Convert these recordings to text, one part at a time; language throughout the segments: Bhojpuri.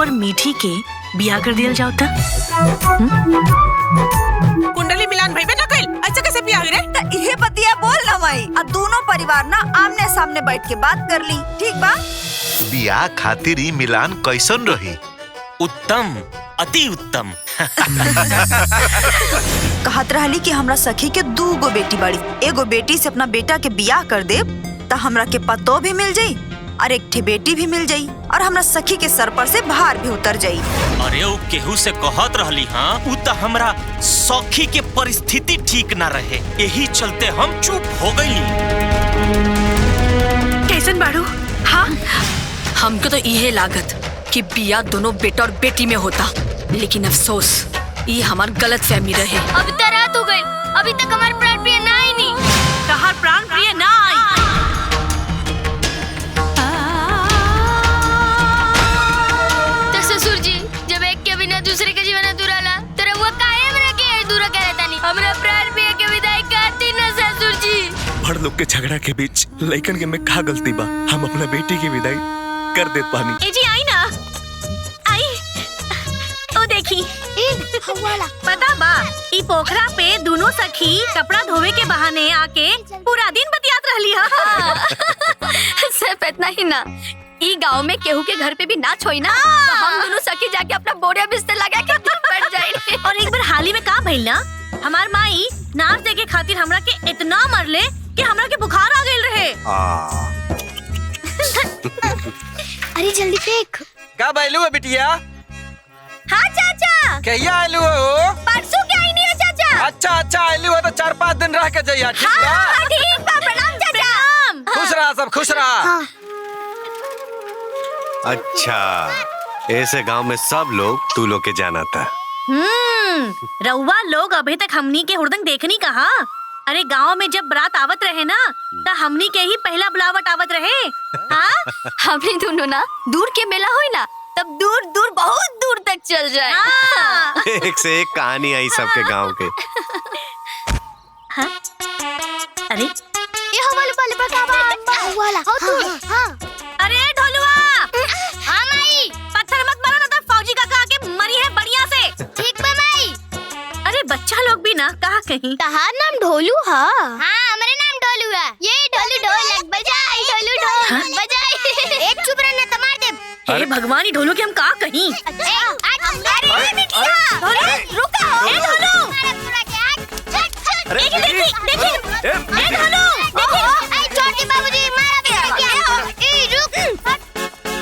और मीठी के बियाह कर दिया जाओ था। कुंडली मिलान भाई ना कल अच्छा कैसे बियाह रे? त इहे बतिया बोल ना माई। अब दोनों परिवार ना आमने सामने बैठ के बात कर ली, ठीक बा? बियाह खातिर ही मिलान कैसन रही? उत्तम, अति उत्तम। कहत रहली कि हमरा सखी के 2 गो बेटी बड़ी, एगो बेटी से अपना बेटा के बियाह कर दे त हमरा के पतो भी मिल जाई और एक ठे बेटी भी मिल जाई और हमरा सखी के सर पर से भार भी उतर जाई। अरे वो केहू से कहत रहली हाँ, उ त हमरा सखी के परिस्थिति ठीक ना रहे, यही चलते हम चुप हो गई। कैसन बाड़ू? हाँ, हमको तो यही लागत कि बियाह दोनों बेटा और बेटी में होता, लेकिन अफसोस ये हमार गलत फहमी रहे। अभी तो रात हो गई, अभी तक हमारे प्राण प्रिय ना आई नहीं। कहाँ प्राण प्रिय ना आई? तो ससुर जी जब एक के बिना दूसरे के जीवन अधूरा ला तो रहुआ कायम रखे अधूरा कहता नहीं। हमरा प्राण प्रिय के विदाई करती ना ससुर जी। बड़ लोग के झगड़ा के बीच लइकन के में का गलती बा? हम अपना बेटी की विदाई कर देत पानी। ए जी आई ना, आई। ओ देखी पता बा ई पोखरा पे दोनों सखी कपड़ा धोवे के बहाने आके पूरा दिन बतियात रहली। हाँ सिर्फ इतना ही ना, ई गांव में केहू के घर पे भी नाच होई ना तो हम दोनों सखी जाके अपना बोरिया बिस्तर लगा के बैठ जाए। और एक बार हाल ही में का भइल ना, हमार माई नाच देखे खातिर हमरा के इतना मरले कि हमरा के बुखार आ गइल रहे। अरे जल्दी फेंक। का बैलू है बिटिया? हाँ चाचा। कहिया आलू हो? परसों क्या आई नहीं है चाचा। अच्छा अच्छा आलू है तो 4-5 दिन रह के जाइए, ठीक है? हाँ, ठीक बा, प्रणाम चाचा। खुश रहा सब, खुश रहा। अच्छा, ऐसे गांव में सब लोग तू लोग के जाना था। रउआ लोग अभी तक हमनी के हुड़दंग देखनी कहा? अरे गांव में जब बारात आवत रहे ना तो हमनी के ही पहला बुलावट आवत रहे। हाँ? हमने दोनों ना दूर के मेला हुई ना तब दूर दूर बहुत दूर तक चल जाए। हाँ। एक से एक कहानी आई सबके गांव के। हाँ? अरे ये हवाले वाले पर वाला हो तू। हाँ। अरे ढोलुआ, हाँ माई। पत्थर मत मारो ना तो फौजी का कहा के मरी है बढ़िया से। ठीक बा माई। अरे बच्चा लोग भी ना कहा कहीं। तहार नाम ढोलू है? हाँ हमारे नाम ढोलू है। ये ढोलू ढोलक बजाई, ढोलू ढोलक बजाई। एक चुप रहना तो मार दे। हे भगवान, ही ढोलू की हम कहा कहीं। अरे बिटिया ढोलू रुको। ए ढोलू, देखिए देखिए ए ढोलू देखिए। छोटी बाबूजी मारा बिटिया। ए रुक।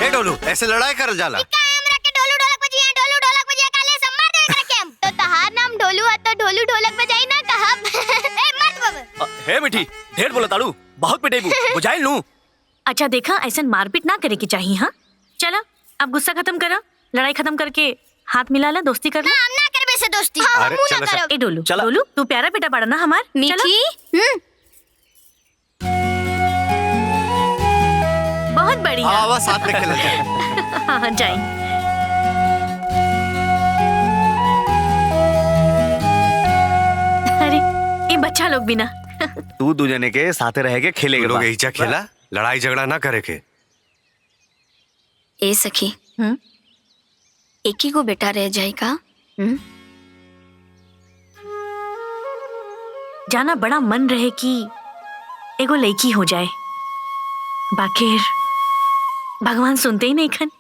ए डोलू, ऐसे लड़ाई कर जाला? ढोलू ढोलक बजिया काले से मार दे करे केम। तो तहार नाम ढोलू है तो ढोलू ढोलक बजाई ना कहब। ए मत बाबू। हे मिठी, ढेर बोला ताड़ू, बहुत पिटेबू, बुझाइल नू। अच्छा देखा, ऐसा मारपीट ना करे की चाहिए। हाँ चलो अब गुस्सा खत्म करो, लड़ाई खत्म करके हाथ मिला ला, दोस्ती कर ला। हम ना करबे से दोस्ती। अरे चलो ए डोलू, डोलू तू प्यारा बेटा बड़ा ना हमार। मीठी। बहुत बढ़िया। आवा साथ में खेला जाए। हाँ जाए। अरे ये बच्चा लोग भी ना। तू दो जने के साथे रह के खेले लोग ऐसा खेला, लड़ाई झगड़ा ना करे के। ए सखी एक ही को बेटा रह जाएगा। जाना बड़ा मन रहे कि एगो लड़की हो जाए, बाकिर भगवान सुनते ही नहीं खन।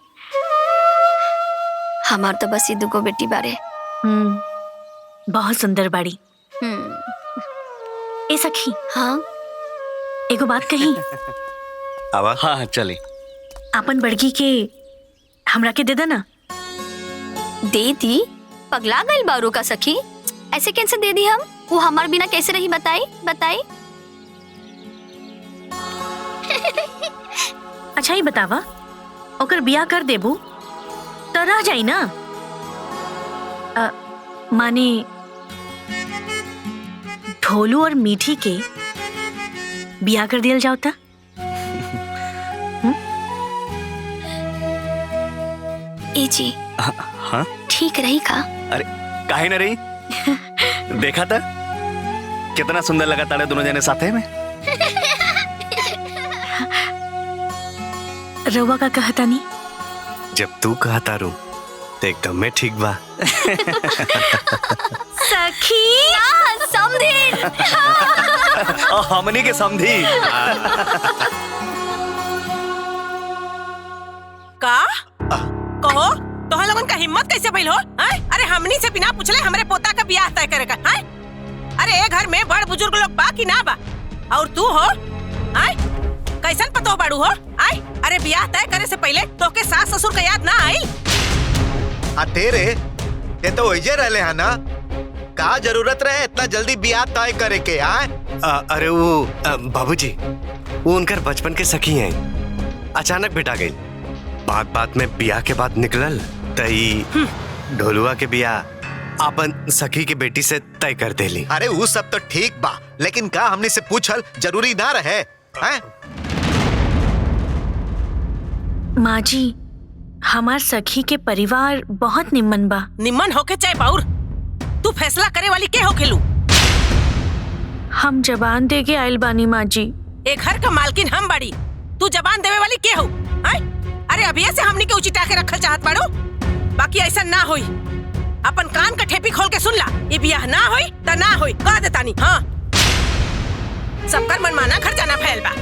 हमार तो बस ये दुगो बेटी बारे। बहुत सुंदर बाड़ी। ए सखी, हाँ एगो बात कही। आवा। हाँ चले। अपन बड़की के हमरा के दे देना। दे दी? पगला गई बारू का सखी, ऐसे कैसे दे दी हम? वो हमार बिना कैसे रही बताई बताई। अच्छा ही बतावा, ओकर बियाह कर देबू तो रह जाई ना? माने ढोलू और मीठी के बियाह कर दिया जाओ था। ए जी हाँ ठीक रही का? अरे काहे ना रही? देखा था कितना सुंदर लगा ताड़े दोनों जने साथे में। रवा का कहता नहीं? जब तू कहता रू तो एकदम में ठीक बा। सखी समधी हमनी के समझी। का कहो तोह लोगन का हिम्मत कैसे भइल हो? अरे हमनी से बिना पूछले हमरे पोता का ब्याह तय करेगा? अरे ए घर में बड़ बुजुर्ग लोग बा कि ना बा? और तू हो कैसन पतो बाड़ू हो? अरे ब्याह तय करे से पहले तोके सास ससुर का याद ना आई? तेरे ये तो वही रहले है ना, का जरूरत रहे इतना जल्दी ब्याह तय करे के? अरे वो बाबूजी, वो उनकर बचपन के सखी हैं, अचानक भेटा गई। बात बात में ब्याह के बाद निकलल तई ढोलुआ के ब्याह अपन सखी के बेटी से तय कर देली। अरे वो सब तो ठीक बा, लेकिन का हमने से पूछल जरूरी ना रहे हैं? माँ जी, हमार सखी के परिवार बहुत निम्न बा। निम्न होके चाहे बाउर, तू फैसला करे वाली के हो खेलू? हम जबान दे के आयल बानी माँ जी। एक घर का मालकिन हम बाड़ी, तू जबान देवे वाली के हो? अरे अभी से हमनी के उचिटा के रखल चाहत बाड़ो, बाकी ऐसा ना होई। अपन कान का ठेपी खोल के सुन ला, ये ब्याह ना होई त ना होई, कह देतानी। हाँ, सबकर मनमाना घर जाना फैल बा।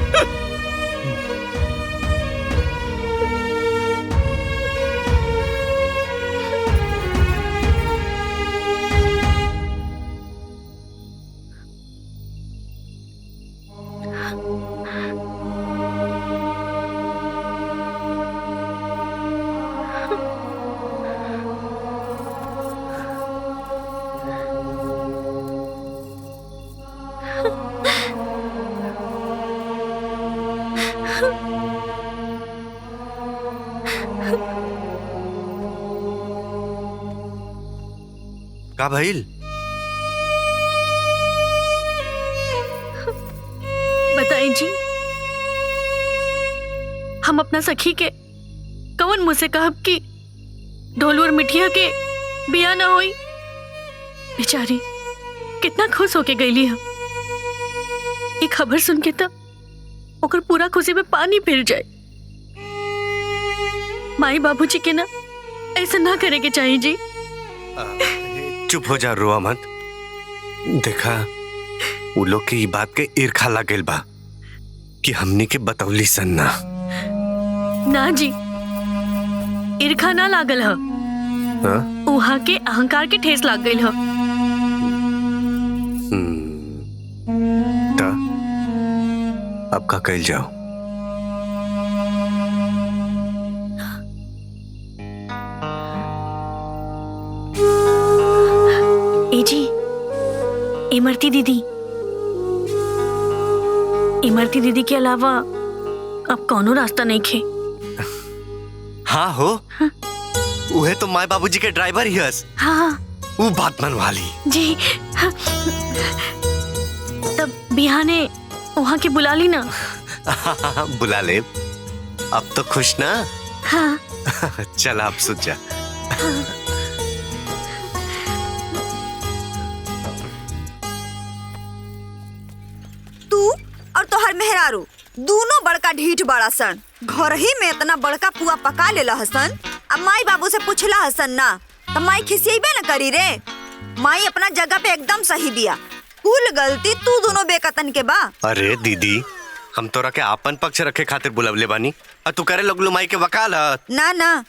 का भइल? बताई जी, हम अपना सखी के कौन मुँह से कहब कि ढोलू और मिठिया के बिया ना होई? बेचारी कितना खुश होके गईली हम। ये खबर सुन के तब ओकर पूरा खुशी में पानी फिर जाए। माई बाबूजी के ना ऐसा ना करे के चाहिए जी। चुप हो जा, रोआ मत। देखा, वो लोग के ये बात के ईर्खा लागल बा कि हमनी के बतौली सन ना। ना जी, ईर्खा ना लागल ह, उहा के अहंकार के ठेस लाग गइल ह। ता अब का कइल जाओ? जी, इमरती दीदी के अलावा अब कौनो रास्ता नहीं खे। हाँ हो, उहे तो माय बाबूजी के ड्राइवर ही हस। हाँ वो बात मनवा ली जी। हाँ। तब बिहाने वहाँ के बुला ली ना। बुला ले। अब तो खुश ना? हाँ। चल आप सुत जा। और तोहर मेहरारू दोनों बड़का ढीठ बड़ा सन। घर ही में इतना बड़का पुआ पका लेला हसन। अब माई बाबू से पूछला हसन ना तो माई खिसियबे न करी रे। माई अपना जगह पे एकदम सही बिया। कुल गलती तू दोनों बेकतन के बा। अरे दीदी, हम तोरा के आपन पक्ष रखे खातिर बुलवले बानी और तू करे लगलू माई के वकालत। ना ना,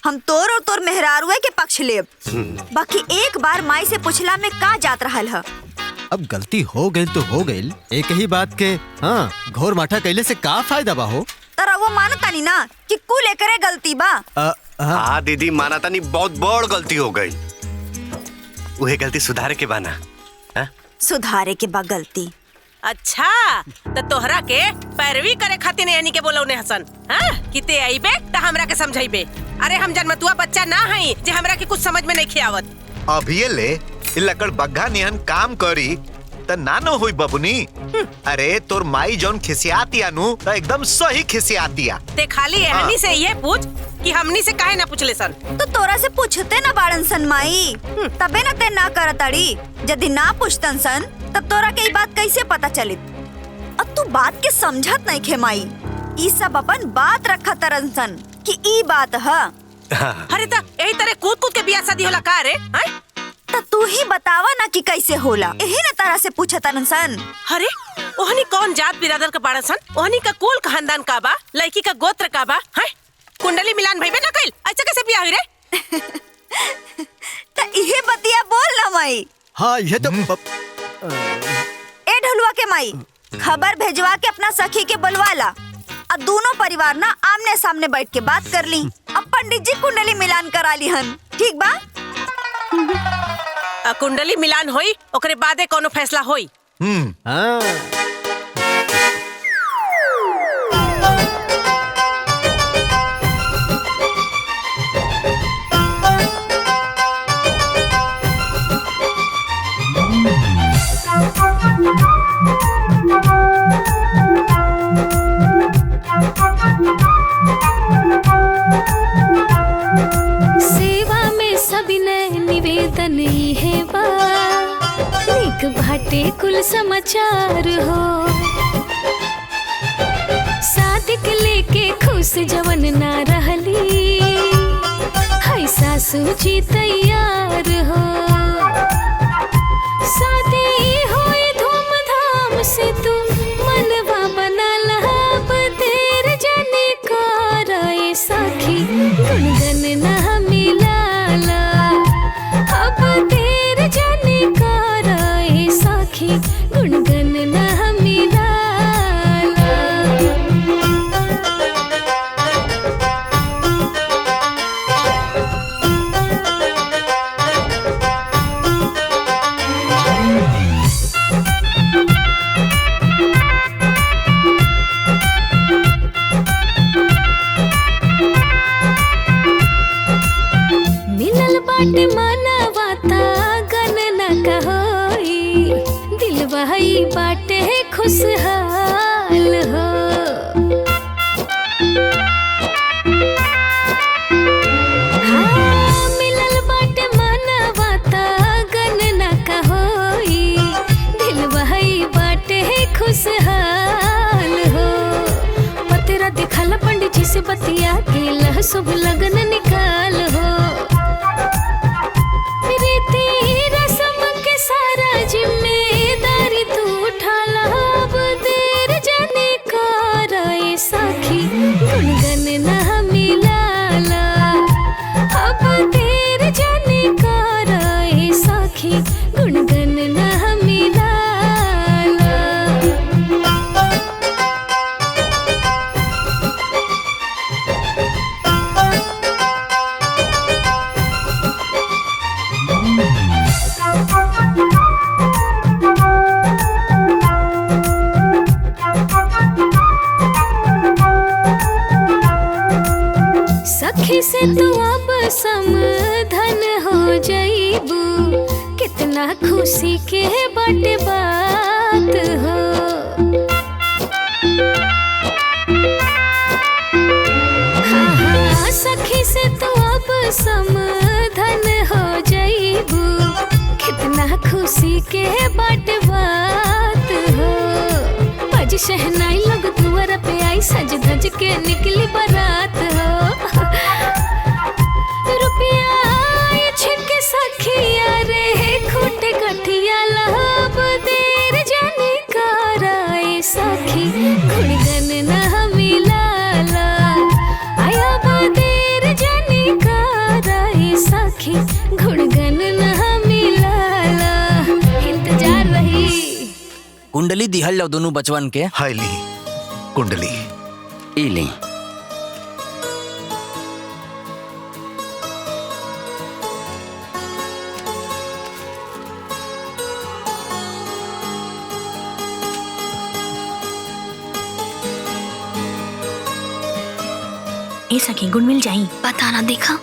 हम तोर और तोर मेहरारुए के पक्ष लेब। बाकी एक बार माई से पूछला में का जात रहल ह। अब गलती हो गई तो हो गई, एक ही बात के हाँ घोर माठा कैले से का फायदा बा हो। तरा वो मानतानी ना कि कुल एकरे गलती बा। हाँ दीदी, मानतानी बहुत बड़ गलती हो गई। उहे गलती सुधारे के बाना। सुधारे के बा गलती। अच्छा, तो तोहरा के पैरवी करे खातिर यानी के बोलौने हसन। कि ते आइबे त हमरा के समझाइबे। अरे हम जन्मतुआ बच्चा ना हई जे हमरा के कुछ समझ में नहीं खियावत। अभी ले लकड़ बग्घा निहन काम करी त नानो हुई बबुनी। अरे तोर माई जौन खिसियातिया नु त एकदम सही खिसियातिया। ते खाली एहनी से ये पूछ कि हमनी से काहे ना पूछले सन। तो तोरा से पूछते ना बाड़न सन माई, तबे न ते ना करताड़ी। यदि ना पूछतन सन तब तोरा के ई बात कैसे पता चलित। अब तू बात के समझत नहीं खे माई। ई सब अपन बात रखा तरन सन कि ई बात ह अरे ता यही तरह कूद कूद के बियाह शादी होला का रे? हैं? तो तू ही बतावा ना कि कैसे होला, यही ना तारा से पूछा सन। अरे ओहनी कौन जात बिरादर का बाड़ा सन? ओहनी का कुल खानदान का बा, लड़की का गोत्र का बा? हैं? कुंडली मिलान भइबे ना कइल, ऐसे कैसे बियाह हुई रे? तो इहे बतिया बोल ना माई। हाँ ये तो ए ढलुआ के माई, खबर भेजवा के अपना सखी के बुलवाला। अब दोनों परिवार ना आमने सामने बैठ के बात कर ली। अब पंडित जी कुंडली मिलान करा ली हन, ठीक बा? कुंडली मिलान होई, ओकरे बादे कोनो फैसला होई। हाँ। सेवा में सविनय निवेदन है बा, निक भाटे कुल समाचार हो। शादी के लेके खुश जवन ना रहली, हाय सासू जी तैयार हो। शादी होई धूमधाम से तू मनवा बना लहाब, देर जाने कराए सखी गुणगन ना मिलाला। अब देर जाने कराए सखी गुणगन ना मिलाला। मिलल बाटे मानवाता गणना का होई, दिलवाई बाटे खुशहाल हो। हाँ, मिलल बाटे मानवाता गणना का होई, दिलवाई बाटे खुशहाल हो। पतरा दिखल पंडित जी से बतिया के लह शुभ लगन निकाल हो। रीति रस्म के सारा जिम्मेदारी तू उठाला। अब देर जाने कराए सखी गुणगन ना मिलाला। अब देर जाने कराए सखी गुणगन ना मिलाला। सखी से तू अब समधन हो जाइबू, कितना खुशी के बाटे बात हो। हाँ हाँ, सखी से तू अब समधन हो जाइबू, कितना खुशी के बाटे बात हो। बज शहनाई लोग दुआर पे आई, सज धज के निकली बारात हो। रुपया छिके सखिया रे खूटे गठिया लाभ, देर जाने कराए सखी गुणगन ना मिलाला। आया देर जाने कराए सखी गुणगन ना मिलाला। इंतजार रही। कुंडली दिहल जाओ दोनों बचवन के। हाय ली कुंडली ई ली। ए सखी गुण मिल जाई। पता ना देखा।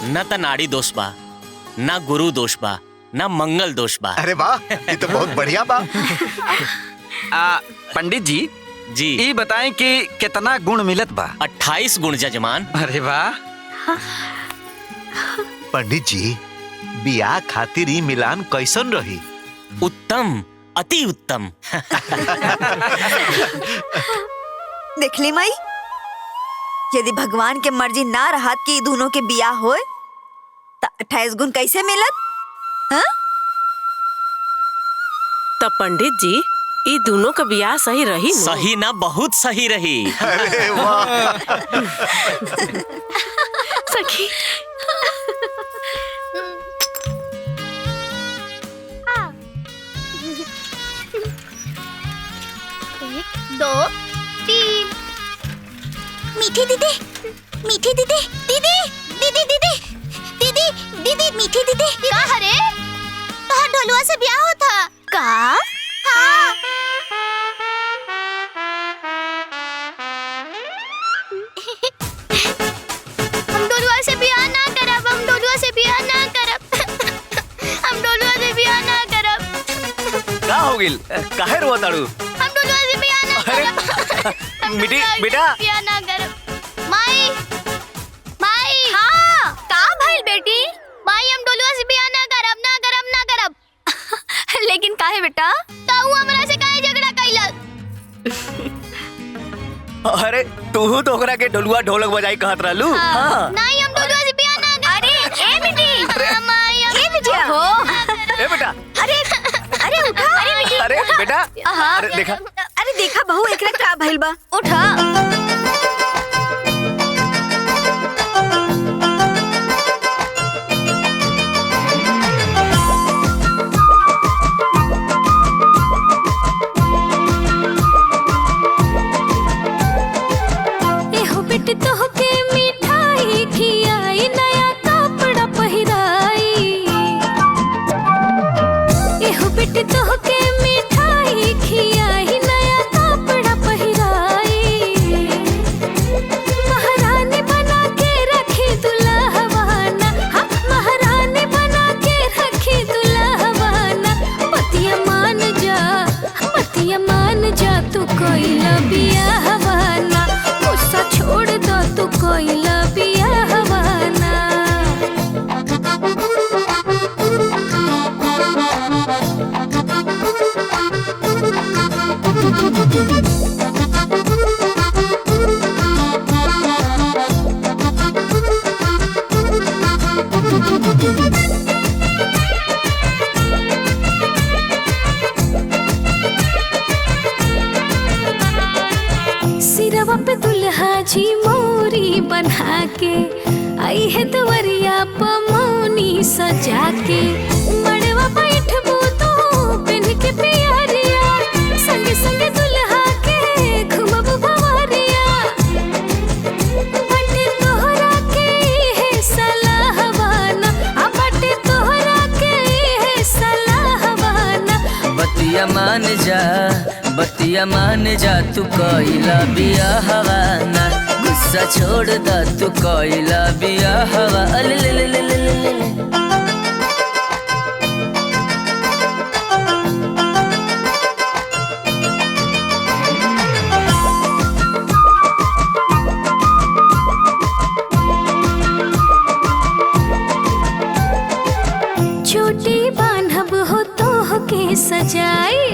न त नाड़ी दोष बा, न गुरु दोष बा, न मंगल दोष बा। अरे वाह, ये तो बहुत बढ़िया बा। पंडित जी जी ये बताएं कि कितना गुण मिलत बा? 28 गुण जजमान। अरे वाह। पंडित जी बियाह खातिर ई मिलान कैसन रही? उत्तम, अति उत्तम। देखली माई, यदि भगवान के मर्जी ना रहत कि दोनों के बियाह होए त 28 गुण कैसे मिलत? हाँ? तब पंडित जी ये दोनों का बियाह सही रही न? सही ना, बहुत सही रही। अरे वाह। सखी दो तीन। मीठी दीदी, मीठी दीदी, दीदी दीदी दीदी दीदी दीदी मीठी दीदी का हरे तोहर ढोलुआ से ब्याह होता का? हाँ। हम ढोलुआ से ब्याह ना करब, हम ढोलुआ से ब्याह ना करब। हम ढोलुआ से ब्याह ना करब। का हो गिल? काहे रोत ताड़ू? हम ढोलुआ से ब्याह ना करब। मिठी बेटा, ब्याह ना करब। माई, माई। हाँ का भइल बेटी? माई हम ढोलुआ से ब्याह ना करब, ना करब, ना करब। लेकिन काहे बेटा? ताऊ हमरा से काहे झगड़ा कइलस? अरे तू तो ओकरा के ढोलुआ ढोलक बजाई कहत रहलू। हाँ। नहीं हम ढोलुआ से ब्याह ना करब। अरे ए बेटी, माई ए बिटिया हो। ए बेटा, अरे अरे उठा। अरे बेटी अरे बेटा, हाँ। अरे देखा। अरे देखा बहू, एकरा का भइल बा? उठा। एहो बेटी तोहके मिठाई खियाई, नया कपड़ा पहिराई। एहो बेटी तोहके मिठाई खियाई, नया कपड़ा पहिराई। महारानी बना के रखी दुल्हवाना, हाँ महारानी बना के रखी दुल्हवाना। पतिया मान जा, पतिया मान जा, तू कोइला बियाहवाना। गुस्सा छोड़ दो, तू कोइला बियाहवाना। सिरवा पे दुल्हा जी मोरी बना के आई है दुवरिया पमौनी सजा के। मड़वा बैठबू तो पिन के पियरिया, संगे संगे दुल्हा के घुमबू भवरिया। बटे तोहरा के है सलाहवाना, आ बटे तोहरा के है सलाहवाना। बतिया मान जा, बतिया मान जा, तू कोइला बियाहवाना। गुस्सा छोड़ दा, तू कोइला बियाहवा। ले ले ले ले ले ले ले। छोटी बान्हब हो तो के सजाई,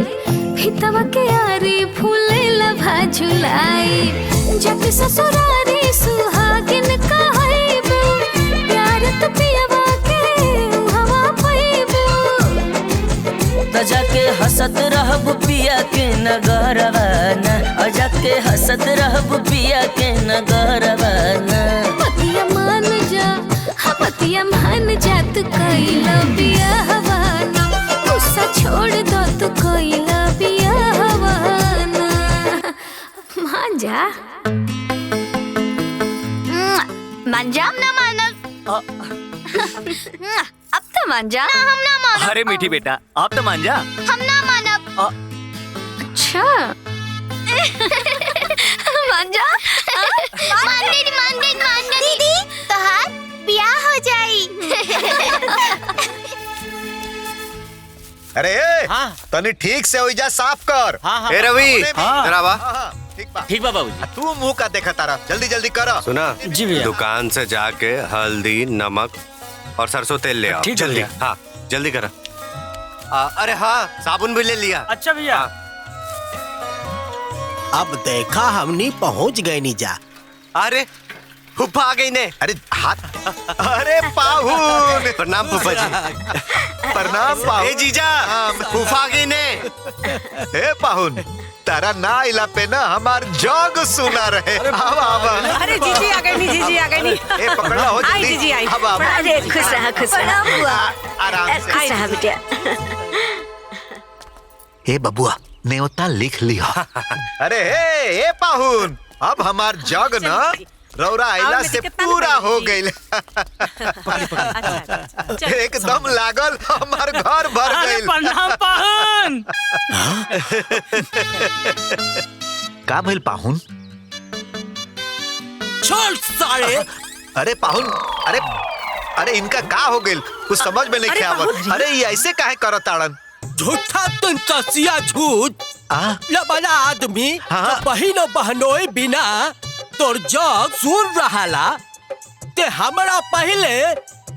भितवा के आरी फूले लभा झुलाई। जब ससुरारी सुहागिन कहैबू, प्यार तो पियवा के हवा पैबू। त जाके हंसत रहब पिया के नगरवाना, और जाके हंसत रहब पिया के नगरवाना। पतिया मान जा, हाँ पतिया मान जा, तू कोइला बियाहवाना। गुस्सा छोड़ दो, तू कोइला बियाहवाना। मान जा। मान जा। ना मानब। अब तो मान जा। ना हम ना मानब। अरे मीठी बेटा, आप तो मान जा। हम ना मानब। अच्छा मान जा। मान गई, मान गई, मान गई। दीदी तोहार बियाह हो जाई। अरे हाँ। तनी ठीक से ओइजा साफ कर। हाँ हाँ ए रवि, हाँ। जरा बा। ठीक बा। ठीक बा बाबूजी। तू मुंह का देखा तारा, जल्दी जल्दी कर। सुना, जी भैया। दुकान से जाके हल्दी, नमक और सरसों तेल ले आओ। ठीक है जल्दी। भैया। हाँ जल्दी करा। अरे हाँ, साबुन भी ले लिया। अच्छा भैया। अब देखा हमनी पहुंच गए नीजा। अरे फूफा आ गई ने। अरे हाथ अरे पाहुन। प्रणाम फूफा जी। प्रणाम पाहुन। ए जीजा फूफा आ गई ने। ए पाहुन तारा ना इला पे ना हमार जग सुना रहे। अरे जीजी आ गई नी, जीजी आ गई नी। ए पकड़ा हो आई जीजी आई। अरे खुश रहा खुश रहा। आराम से खुश रहा बेटिया। ए बबुआ न्योता लिख लिया। अरे ए पाहुन अब हमार जग ना रौरा आइला से पूरा हो गइल। एकदम लागल हमार घर भर गइल। प्रणाम पाहुन। का भइल पाहुन? छोड़ सारे। अरे पाहुन अरे इनका का हो गइल कुछ समझ में नहीं आवत। अरे ये ऐसे काहे करत आड़न? झूठा तुम कसिया झूठ लबला आदमी बहिनो बहनोई बिना तोर जग सुन रहा ते हमरा पहले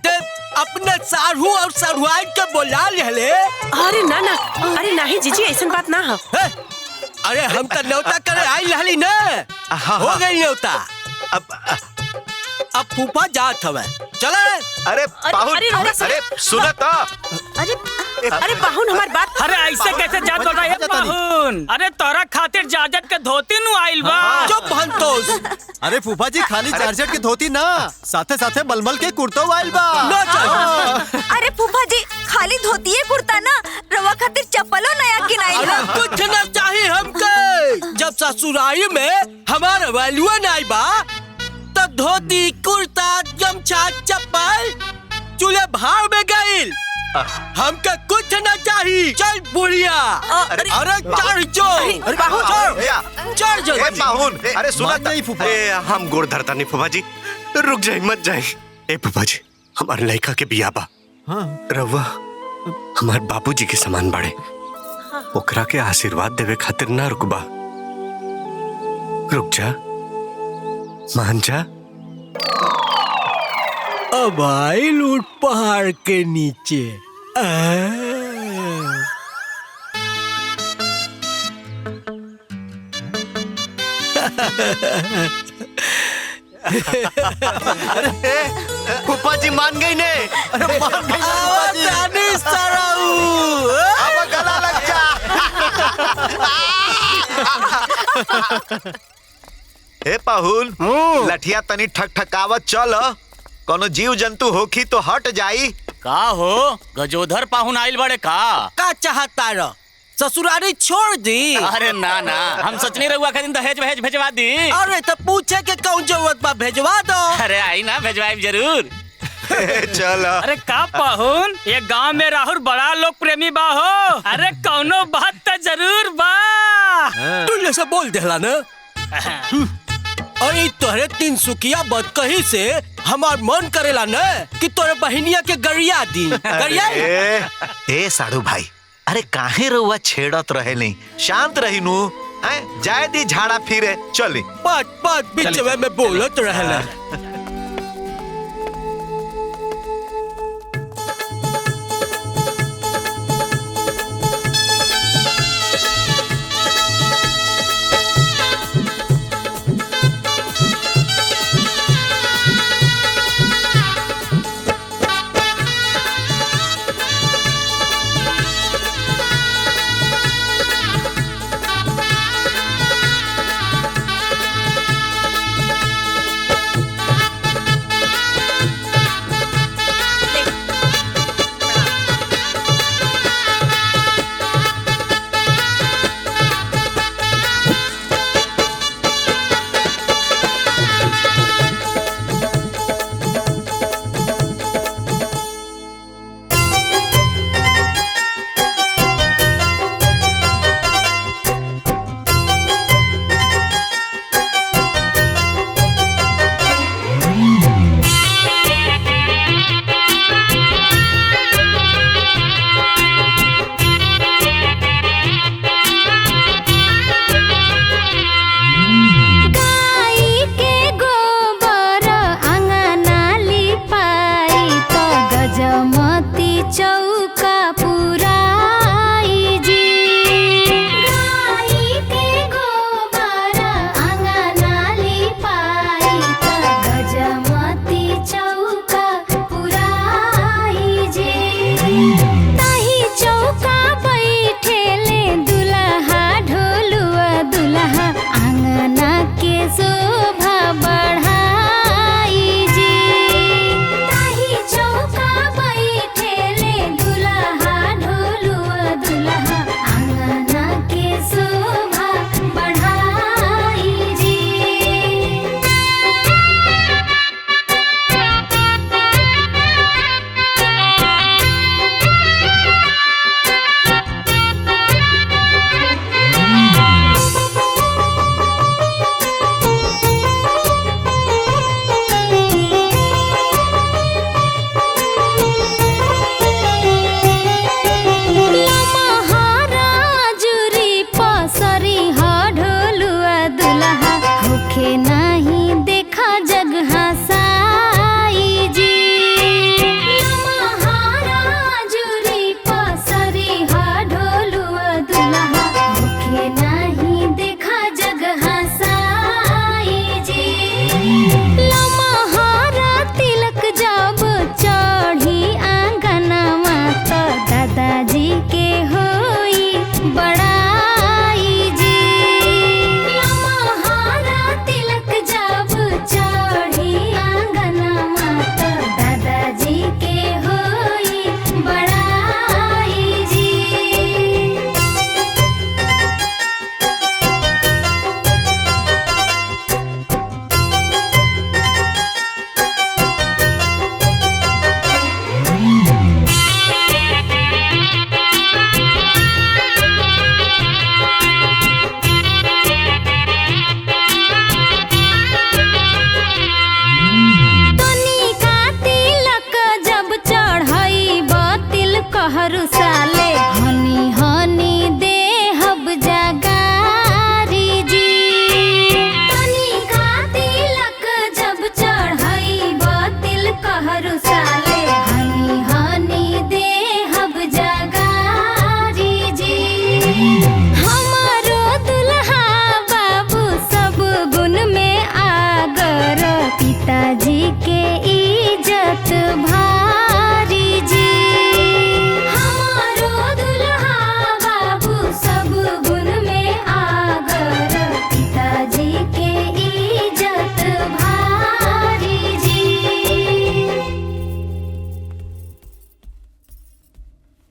ते अपने साढ़ू और साढ़ुआई के बोला ले। अरे ना ना, अरे नहीं जीजी ऐसा बात ना हो। अरे हम तो न्योता करे आई रहली ना। हो गई न्योता। अब फूफा जात हवे चले। अरे पाहुन अरे सुना तो। अरे पाहुन हमारी बात। अरे ऐसे कैसे जात हो रहा है पाहुन? अरे तोरा खातिर जाजट के धोती नु आइल बा। चुप भंतोस। अरे फूफा जी खाली जारजट की धोती ना साथे साथे मलमल के कुर्तो आइल बा। अरे फूफा जी खाली धोती कुर्ता ना रवा खातिर चप्पलो नया किनाई। कुछ ना चाहिए हमके। जब ससुराई में हमारा वैल्यू नहीं बा तब धोती कुर्ता गमछा चप्पल चूल्हे भाव में गइल। हमके कुछ ना चाहिए। चल बुढ़िया। अरे चढ़ जो। चढ़ जो पाहुन। अरे सुना नहीं फूफा। हम गोड़ धरता नहीं फूफा जी। रुक जाए मत जाए। ए फूफा जी हमारे लड़का के बिया बा। रवा हमारे बाबूजी के समान बड़े ओकरा के आशीर्वाद देवे खातिर ना रुकबा। रुक जा मान जा। अब आई लूट पहाड़ के नीचे। फूफा जी मान गई ने। अरे मान गई अब गला लग जा। ए पाहुन लठिया तनी ठकठकावत चल। कोनो जीव जंतु होखी तो हट जाई। का हो गजोधर पाहुन आइल बड़े का चाहता रह ससुरारी छोड़ दी। अरे ना ना हम सचनी रहुआ खातिर दहेज वहेज भेजवा दी। अरे तो पूछे के कौन जरूरत बा भेजवा दो। अरे आई ना भेजवाई जरूर। चल। अरे का पाहुन ये गांव में राहुल बड़ा लोक प्रेमी बा हो। अरे कौनो बात तो जरूर बा। तू जैसे बोल देला ना। अरे तोहरे तीन सुखिया बदकही से हमार मन करेला न कि तोरे बहिनिया के गरिया दी। गरिया ए साधु भाई अरे काहे रहुआ छेड़त रहे नहीं शांत रही नू। जाए दी झाड़ा फिरे चली। बात बीच में बोलत रहला।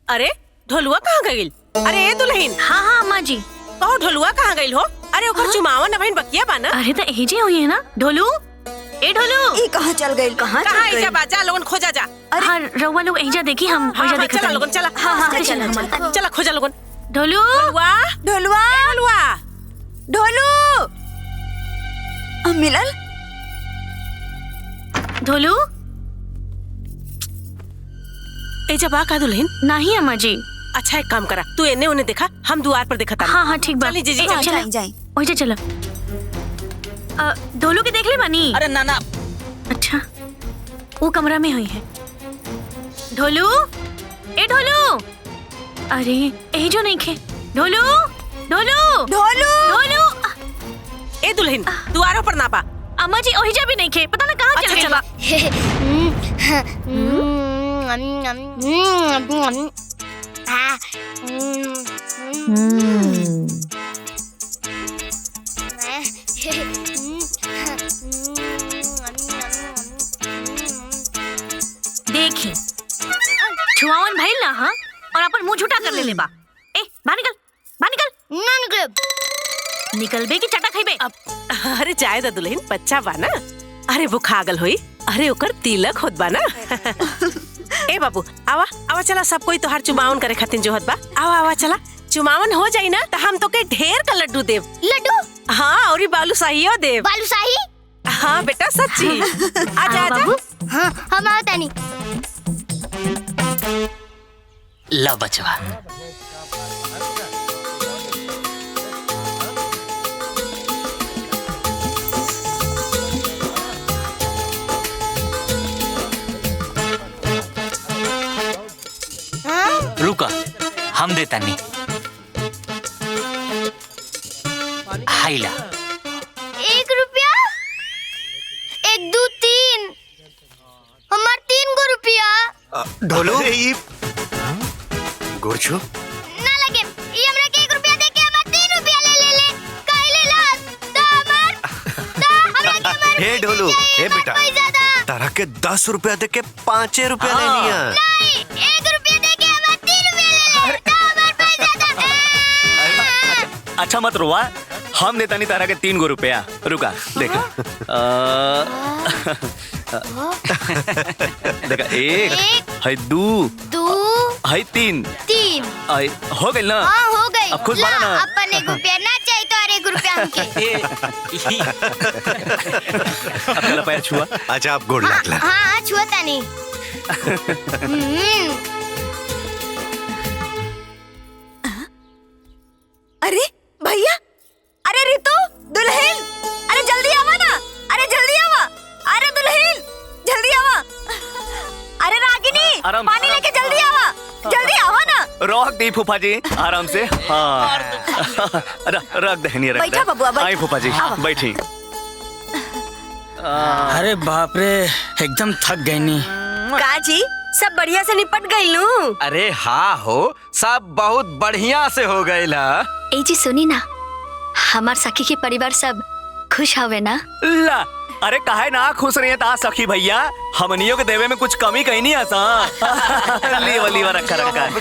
अरे ढोलुआ कहाँ गई? अरे ए दुल्हन। हाँ हाँ अम्मा जी। कहो ढोलुआ कहाँ गई हो? अरे ओकर चुमावन न बहन बकिया बा ना। अरे तो एजे हुई है ना ढोलू। ए ढोलू ये कहाँ चल गई? कहाँ ऐजा बाजा लोगन खोजा जा। हाँ रउआ लोग एजा देखी हम एजा देखा चला लोगन चला। हाँ चला खोजा लोगन। ढोलू ढोलुआ ढोलुआ ढोलू मिलल। ढोलू एजा बा का दुल्हन? नहीं अम्मा जी। अच्छा एक काम करा, तू एने उन्हें देखा, हम द्वार पर देखा था। हाँ हाँ ठीक बात। चली जीजी जाई। ओजे चलो। ढोलू के देख ले बानी। अरे नाना। अच्छा वो कमरा में हुई है। ढोलू ए ढोलू। अरे यही जो नहीं खे। ढोलू ढोलू ढोलू ढोलू। ए दुल्हन द्वारों पर ना पा। अम्मा जी ओहिजा भी नहीं खे, पता ना कहाँ चल गई बा। देखी छुआवन भइल ना हाँ और अपन मुंह झूठा कर ले बा। ए बाहर निकल बाहर निकल। ना निकल। निकलबे की चटा खइबे। अरे जाए दा दुल्हन, बच्चा बा ना। अरे वो खागल होई। अरे ओकर तिलक होत बा ना। ए बाबू आवा आवा चला, सब कोई तोहार चुमावन करे खातिर जोहत बा। आवा आवा चला, चुमावन हो जाई ना तो हम तो के ढेर का लड्डू देव। लड्डू? हाँ और बालूशाही देव। बालूशाही? हाँ बेटा सच्ची। आजा आजा बाबू। हाँ हम आवता नहीं। ला बचवा। रुका हम देता नहीं। हाइला 1 रुपया 1 2 3 हमार 3 गो रुपया। ढोलू गुरछू ना लगे ये हमरा के 1 रुपया दे के हमार 3 रुपया ले काहे ले ला दा हमरा के हमार। हे ढोलू हे बेटा तारा के 10 रुपया दे के 5 रुपया ले लिया। नहीं 1 रुपया दे के हमार 3 रुपया ले दा हमार पैसा दा। अच्छा मत रोवा, हम देता नहीं तारा के 3 गो रुपया। रुका देखा देखा 1 है 2 है 3 हो गई ना। हाँ हो गई। अब खुश बारा ना। अपन 1 रुपया ना चाहिए तो 1 रुपया हमके। अब चला पैर छुआ। अच्छा आप गोड़ लग ला। हाँ छुआता नहीं। अरे भैया, अरे रितु दुल्हन, अरे जल्दी आवा ना। अरे जल्दी आवा। अरे दुल्हन जल्दी आवा। अरे रागिनी पानी लेके जल्दी आवा। जल्दी आवा ना। रोक दी फूफा जी आराम से। हाँ रख दहनी रख। बैठा बबुआ बैठा। आई फूफा जी बैठी। अरे बाप रे एकदम थक गई नी। काजी सब बढ़िया से निपट गई लू। अरे हाँ हो, सब बहुत बढ़िया से हो गई ला। ए जी सुनी ना, हमार सखी के परिवार सब खुश हवे ना। ला अरे काहे ना खुश रही है ता सखी भैया, हमनियों के देवे में कुछ कमी कहीं नहीं आता। लीवा रखा।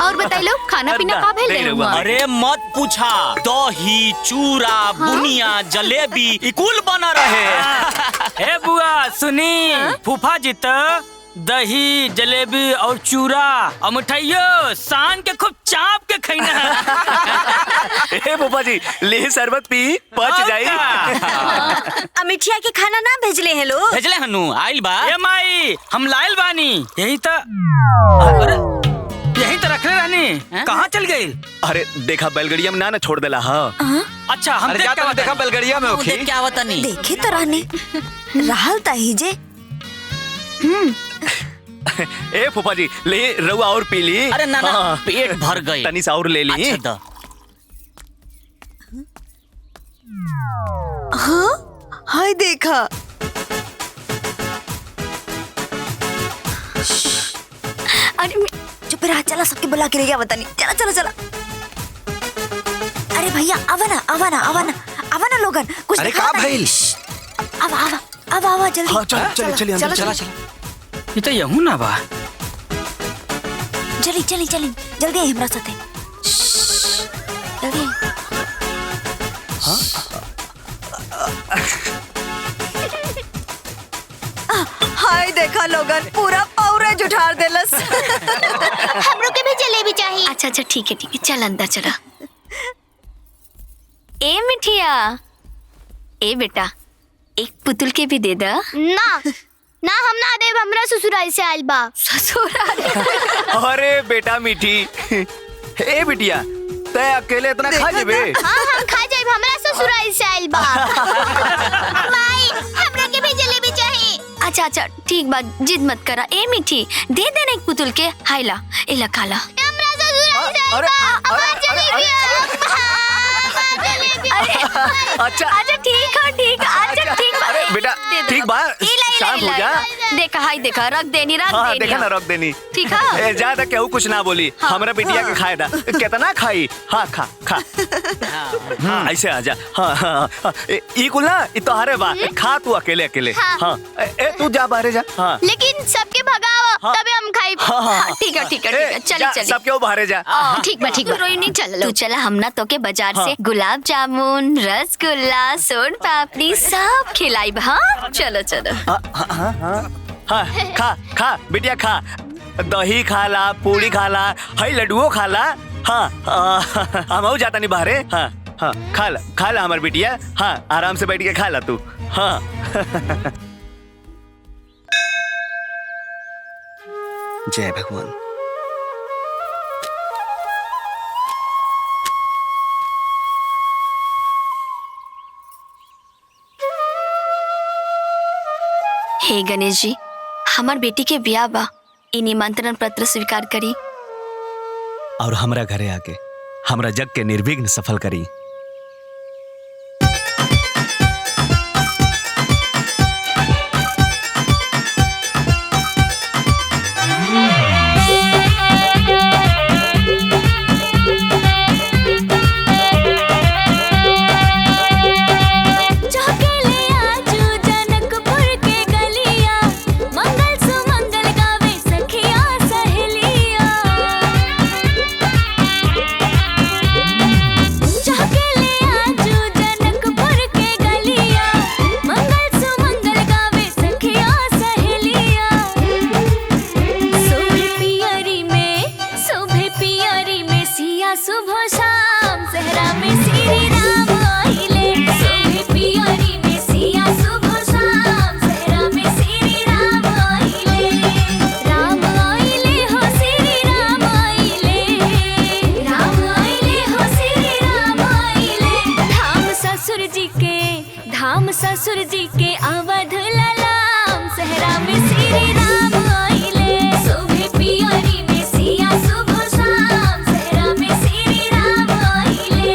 और बताइलो खाना पीना का भेल रहे हुआ? अरे मत पूछा, दही चूरा बुनिया जलेबी इकुल बना रहे। ए बुआ सुनी, फूफा जी तो दही जलेबी और चूरा और मिठाइयो सान के खूब चाप के खैना। ए फूफा जी ले शरबत पी पच जाई। मिठिया के खाना ना भेजले हैं लोग। भेजले हनु आइल बा। ए माई हम लाइल बानी यही तो। अरे यही तो रखले रहनी, कहाँ चल गई? अरे देखा बैलगड़िया में ना छोड़ देला। हाँ अच्छा हम देखा बैलगड़िया में देख क्या आवता नहीं। देखे तो रहनी रहल ताही जे। ए फूफा जी ले रउआ और पी ली। अरे ना पेट भर गई। तनी सा और ले ली। अच्छा हाँ हाय देखा। अरे चुप रहा, चला सबके बुला के ले गया बतानी। चला चला चला। अरे भैया आवा ना लोगन कुछ। अरे का भइल? आवा जल्दी। हाँ चल चलिए ये तो यहू ना बा। चली चली चली जल्दी आई हमरा साथे। जल्दी हाय देखा लोगन पूरा पौरेज उठार देलस। हमरो के भी जलेबी चाहिए। अच्छा अच्छा ठीक है चल अंदर चला। ए मिठिया, ए बेटा एक पुतुल के भी दे दा। ना ना हम ना देव, हमरा ससुराल से आइल बा। ससुराल? अरे बेटा मीठी, ए बिटिया तय अकेले इतना खा जेबे? हां हम खा जाइब, हमरा ससुराल से आइल बा। माई हमरा के भी जलेबी चाहिए। अच्छा अच्छा ठीक बात, जिद मत करा। ए मीठी दे देना एक पुतुल के, हाइला इला खाला। हमरा ससुराल से आइल बा। अरे जलेबी अच्छा अच्छा ठीक है अच्छा ठीक है बेटा ठीक बा, शांत हो जा। देखा हाय देखा रख देनी हाँ देखा ना रख देनी। ठीक है ज्यादा केहू कुछ ना बोली। हमरा बिटिया के खाए दा, कितना खाई। हाँ खा खा। ऐसे आ जा। हाँ ई कुल ना ई तोहरे बा, खा तू अकेले अकेले। हाँ तू जा बाहर जा। हाँ लेकिन सबके भगाओ तबे हम खाई। ठीक है चली चली सब क्यों बाहर जा। ठीक बा रोहिणी चल तू चला, हम ना तो के बाजार से गुलाब जामुन, रसगुल्ला, सोन पापड़ी सब खिलाई। हाँ चलो चलो। हाँ खा खा बिटिया खा, दही खाला, पूरी खाला, हई लड्डुओ खाला। हाँ हम जाता नहीं बाहरे। हाँ हाँ खा ला हमार बिटिया। हाँ आराम से बैठ के खा ला तू। हाँ जय भगवान। हे गणेश जी, हमार बेटी के ब्याह बा, इ निमंत्रण पत्र स्वीकार करी और हमरा घरे आके हमरा जग के निर्विघ्न सफल करी। ससुर जी के अवध ललाम, सहरा में श्री राम आइले। शोभे पियरी में सिया शुभ शाम, सहरा में श्री राम आइले।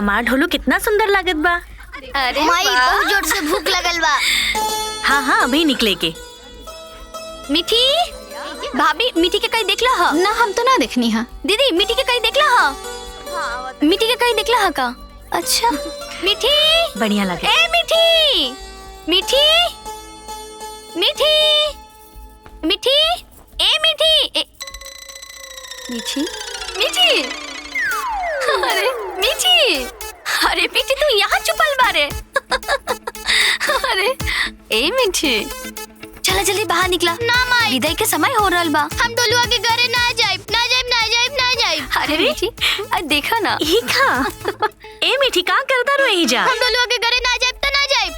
हमार ढोलू कितना सुंदर लागत बा। अरे माई बहुत जोर से भूख लगल बा। हाँ हाँ अभी निकले के। मीठी भाभी मीठी के कहीं देखला हा? ना हम तो ना देखनी हा। दीदी मीठी के कहीं देखला हा? मीठी के कहीं देखला हा का? अच्छा मीठी बढ़िया लगे। ए मीठी मीठी मीठी मीठी ए मीठी मीठी मीठी अरे मीठी अरे मीठी तू यहाँ छुपल बारे। अरे ए मीठी चला जल्दी बाहर निकला। ना माई विदाई के समय हो रहल बा। हम डोलुआ के घरे ना जाइब ना जाइब ना जाइब ना जाइब। अरे मीठी देखा ना ई का ए मीठी का करता रो यही जा। हम डोलुआ के घरे ना जाइब तो ना जाइब।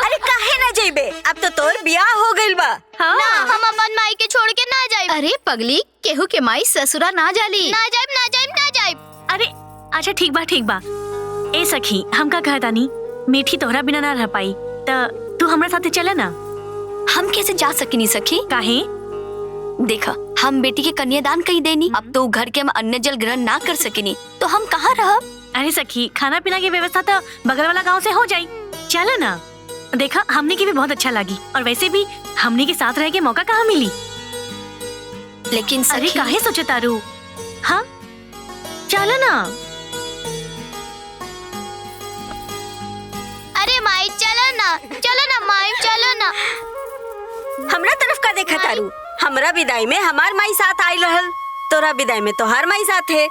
अरे काहे ना जाइबे, अब तो तोर बियाह हो गइल बा। हाँ। ना हम अपन माई के छोड़ के ना जाइब। अरे पगली केहू के माई ससुरा ना जाली। ना जाइब ना जाइब ना जाइब। अरे अच्छा ठीक बा। ए सखी हम का कहता नी मीठी तोहरा बिना ना रह पाई त तू हमरा साथे चले ना। हम कैसे जा सकिनी सखी? काहे? देखा हम बेटी के कन्यादान कही देनी, अब तो घर के हम अन्न जल ग्रहण ना कर सकिनी तो हम कहाँ रह? अरे सखी खाना पीना की व्यवस्था तो बगल वाला गांव से हो जाई। चलो ना। देखा हमने की भी बहुत अच्छा लगी और वैसे भी हमने के साथ रह के मौका कहाँ मिली। लेकिन अरे काहे सोचे तारू? हाँ चलो ना। अरे माई चलो ना माई चलो ना। हमरा तरफ का देखा तारू? हमरा विदाई में हमार माई साथ आई रहल, तोरा विदाई में तोहार माई साथ है।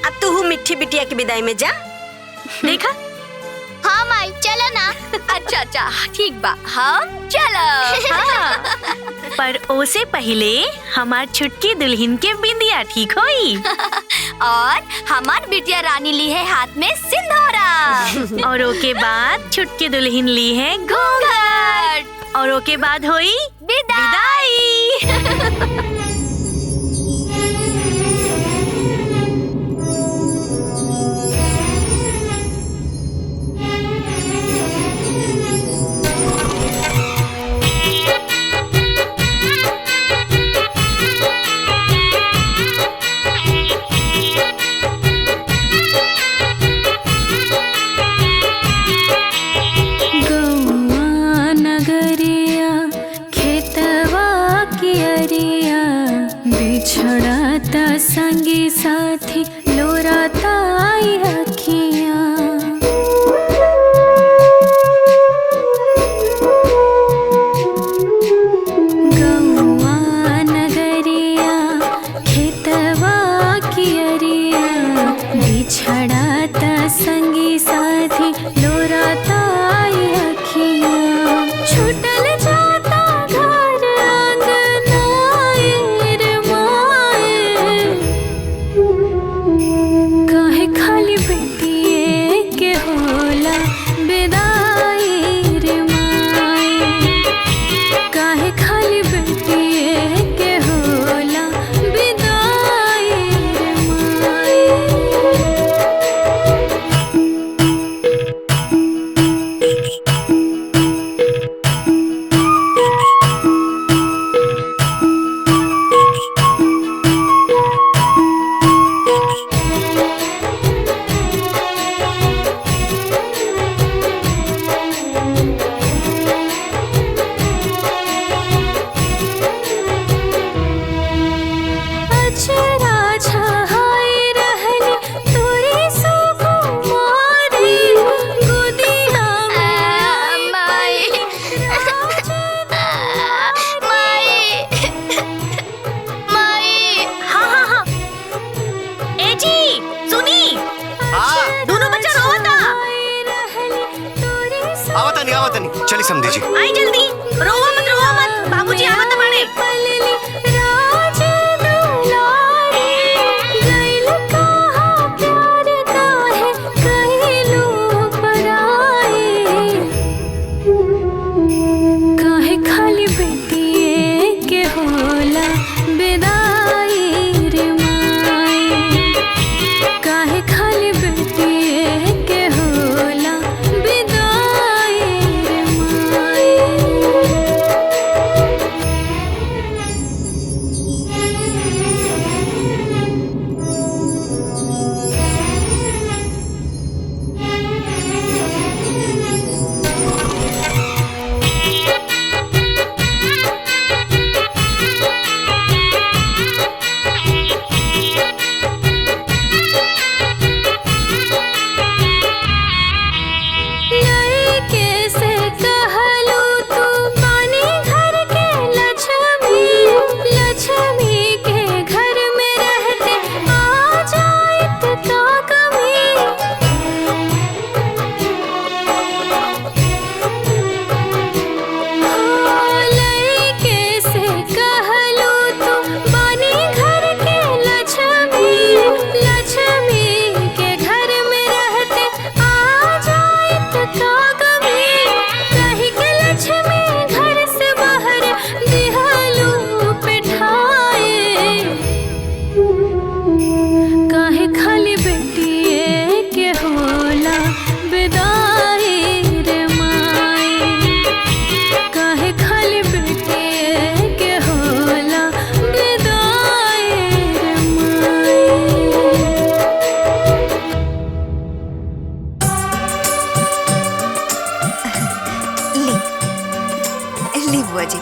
अब तू मिट्टी बिटिया की विदाई में जा। देखा हाँ माई चलो ना। अच्छा ठीक बा हम चलो। हाँ। पर ओसे पहले हमार छुटकी दुल्हन के बिंदिया ठीक होई। और हमार बिटिया रानी ली है हाथ में सिंदूरा। और ओके बाद छुटकी दुल्हन ली है घूंघट। और ओके बाद होई विदाई। संगी साथी लोराता आई अखियां। गौआ नगरिया खेतवा कियरिया बिछड़ाता संगी साथी लोराता आई अखियां। छूटल जाता घर आंगना रे माए, काहे खाली बेटिए के होला विदाई रे माए। काहे खाली बेटिए के होला विदाई रे माए। अचरा छहाई रहनी तोरी सुकुमारी गोदिया में माई माई। हाँ। ए जी सुनी। दोनों बच्चा रोता। आवतनी चली समझी जी। आई जल्दी। रोवा मत बाबूजी आवत बड़े। काहे खाली बेटिए के होला विदाई रे माए। काहे खाली बेटिए के होला विदाई रे माए। ली बुआ जी।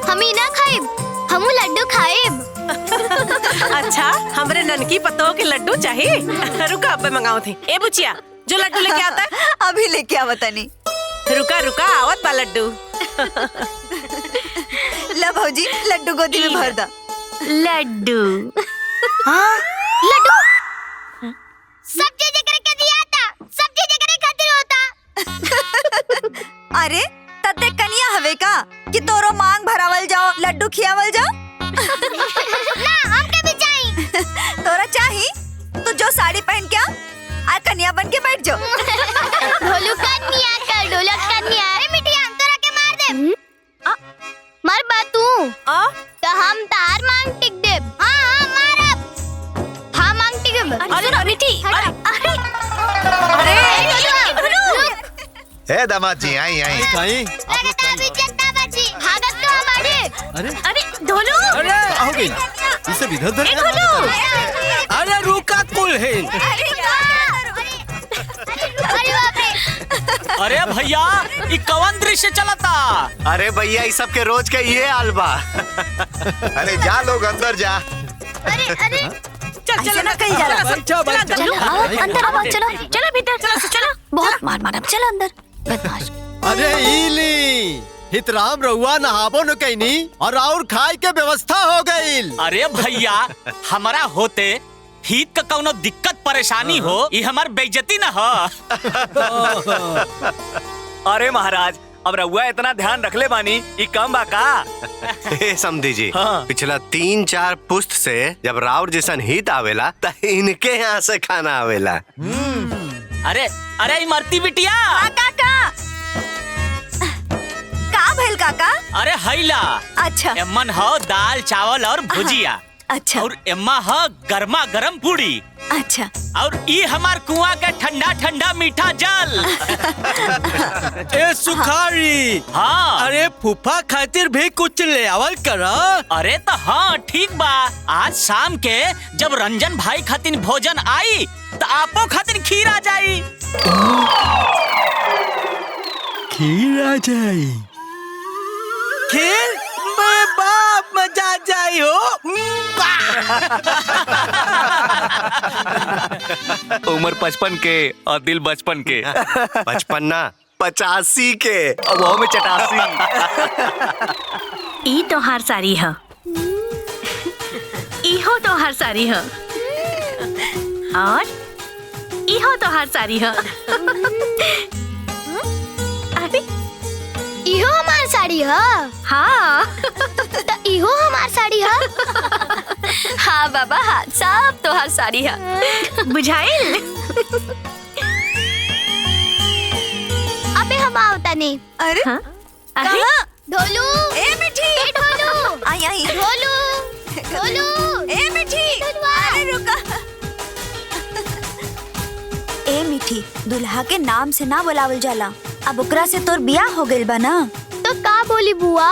हम ही ना खाएब, हमू लड्डू खाएब। अच्छा हमरे ननकी पतों के लड्डू चाहिए। रुका अब मंगाओ थी। ए बुचिया जो लड्डू लेके आता है अभी लेके आवता नहीं। रुका रुका आवत बा लड्डू। ला भौजी लड्डू गोदी में भर दा। लड्डू हाँ लड्डू सब चीजें करके दिया था, सब चीजें करे खातिर होता। अरे तते कनिया हवे का कि तोरो मांग भरावल जाओ लड्डू खियावल जाओ। ना हमके भी चाहिए। तोरा चाही तो जो साड़ी पहन के आ कन्या बन के बैठ जाओ। ढोलू कन्या का ढोलक कन्या। अरे मिटिया तोरा के मार दे। मार बा तू तो हम तार मांग टिक दे। हाँ हाँ मारब। हाँ मांग टिक दे। अरे मिठी अरे हे दामाद जी आई आई। लगता अभी जितना बची भागत तो हमारे। अरे अरे ढोलू अरे हो गई इसे इधर उधर अरे रुका कुल है। अरे बाप रे। अरे भैया ये कौन दृश्य चलता? अरे भैया इस सब के रोज के ये आलबा। अरे जा लोग अंदर जा। अरे अरे चल चल ना कहीं जाला। चलो आओ अंदर आओ चलो चलो भीतर चलो बहुत मार मार चलो अंदर बदमाश। अरे इली हितराम रहुआ नहाबो न कैनी और और खाए के व्यवस्था हो गई। अरे भैया हमारा होते हित का कौनो दिक्कत परेशानी हो ये हमार बेइज्जती न हो। अरे महाराज अब रहुआ इतना ध्यान रख ले बानी ये कम बा का? हे समधी जी हाँ। पिछला 3-4 पुस्त से जब राउर जैसन हित आवेला त इनके यहाँ से खाना आवेला। अरे अरे इमरती बिटिया काका का भइल काका? अरे हैला अच्छा एमन हो दाल चावल और भुजिया। अच्छा और एम्मा हो गर्मा गर्म पूड़ी। अच्छा और ये हमार कुआं का ठंडा ठंडा मीठा जल। ए सुखारी। हाँ अरे फूफा खातिर भी कुछ ले आवल करा। अरे तो हाँ ठीक बा आज शाम के जब रंजन भाई खातिर भोजन आई तो आपो खातिर खीर आ जाई। खीर आ जाई। खीर मैं बाप मजा जाई हो। उम्र 55 के और दिल बचपन के। 55 ना 85 के अब वो में 88। ई तोहार साड़ी है, इहो तोहार साड़ी है और इहो तोहार साड़ी है। अरे इहो हमार साड़ी है। हाँ तो इहो हमार साड़ी है। हाँ बाबा हाँ सब तोहार साड़ी है। बुझाइल। अबे हम आवता नहीं। अरे हाँ? कहाँ? ढोलू ए मिठी ए ढोलू आई आई ढोलू ढोलू ए मिठी अरे रुका। ए मिठी दुल्हा के नाम से ना बुलावल जाला। अब ओकरा से तोर बियाह हो गइल बा ना तो का बोली बुआ?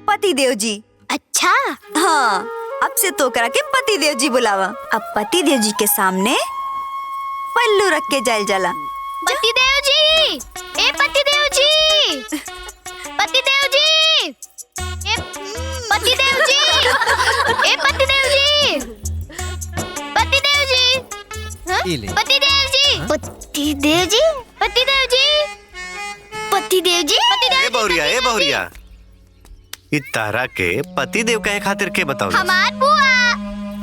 पति देव जी। अच्छा हाँ अब से तो ओकरा के पति देव जी बुलावा। अब पति देव जी के सामने पल्लू रख के जाइल जाला। पति देव जी ए पति देव जी पति देव जी ए पति देव जी ए पति देव जी पति देव जी पति देव जी पति देव जी पति देव जी पति देव जी पति देव ए बहुरिया इ तारा के पति देव कहे खातिर के बताओ। हमार बुआ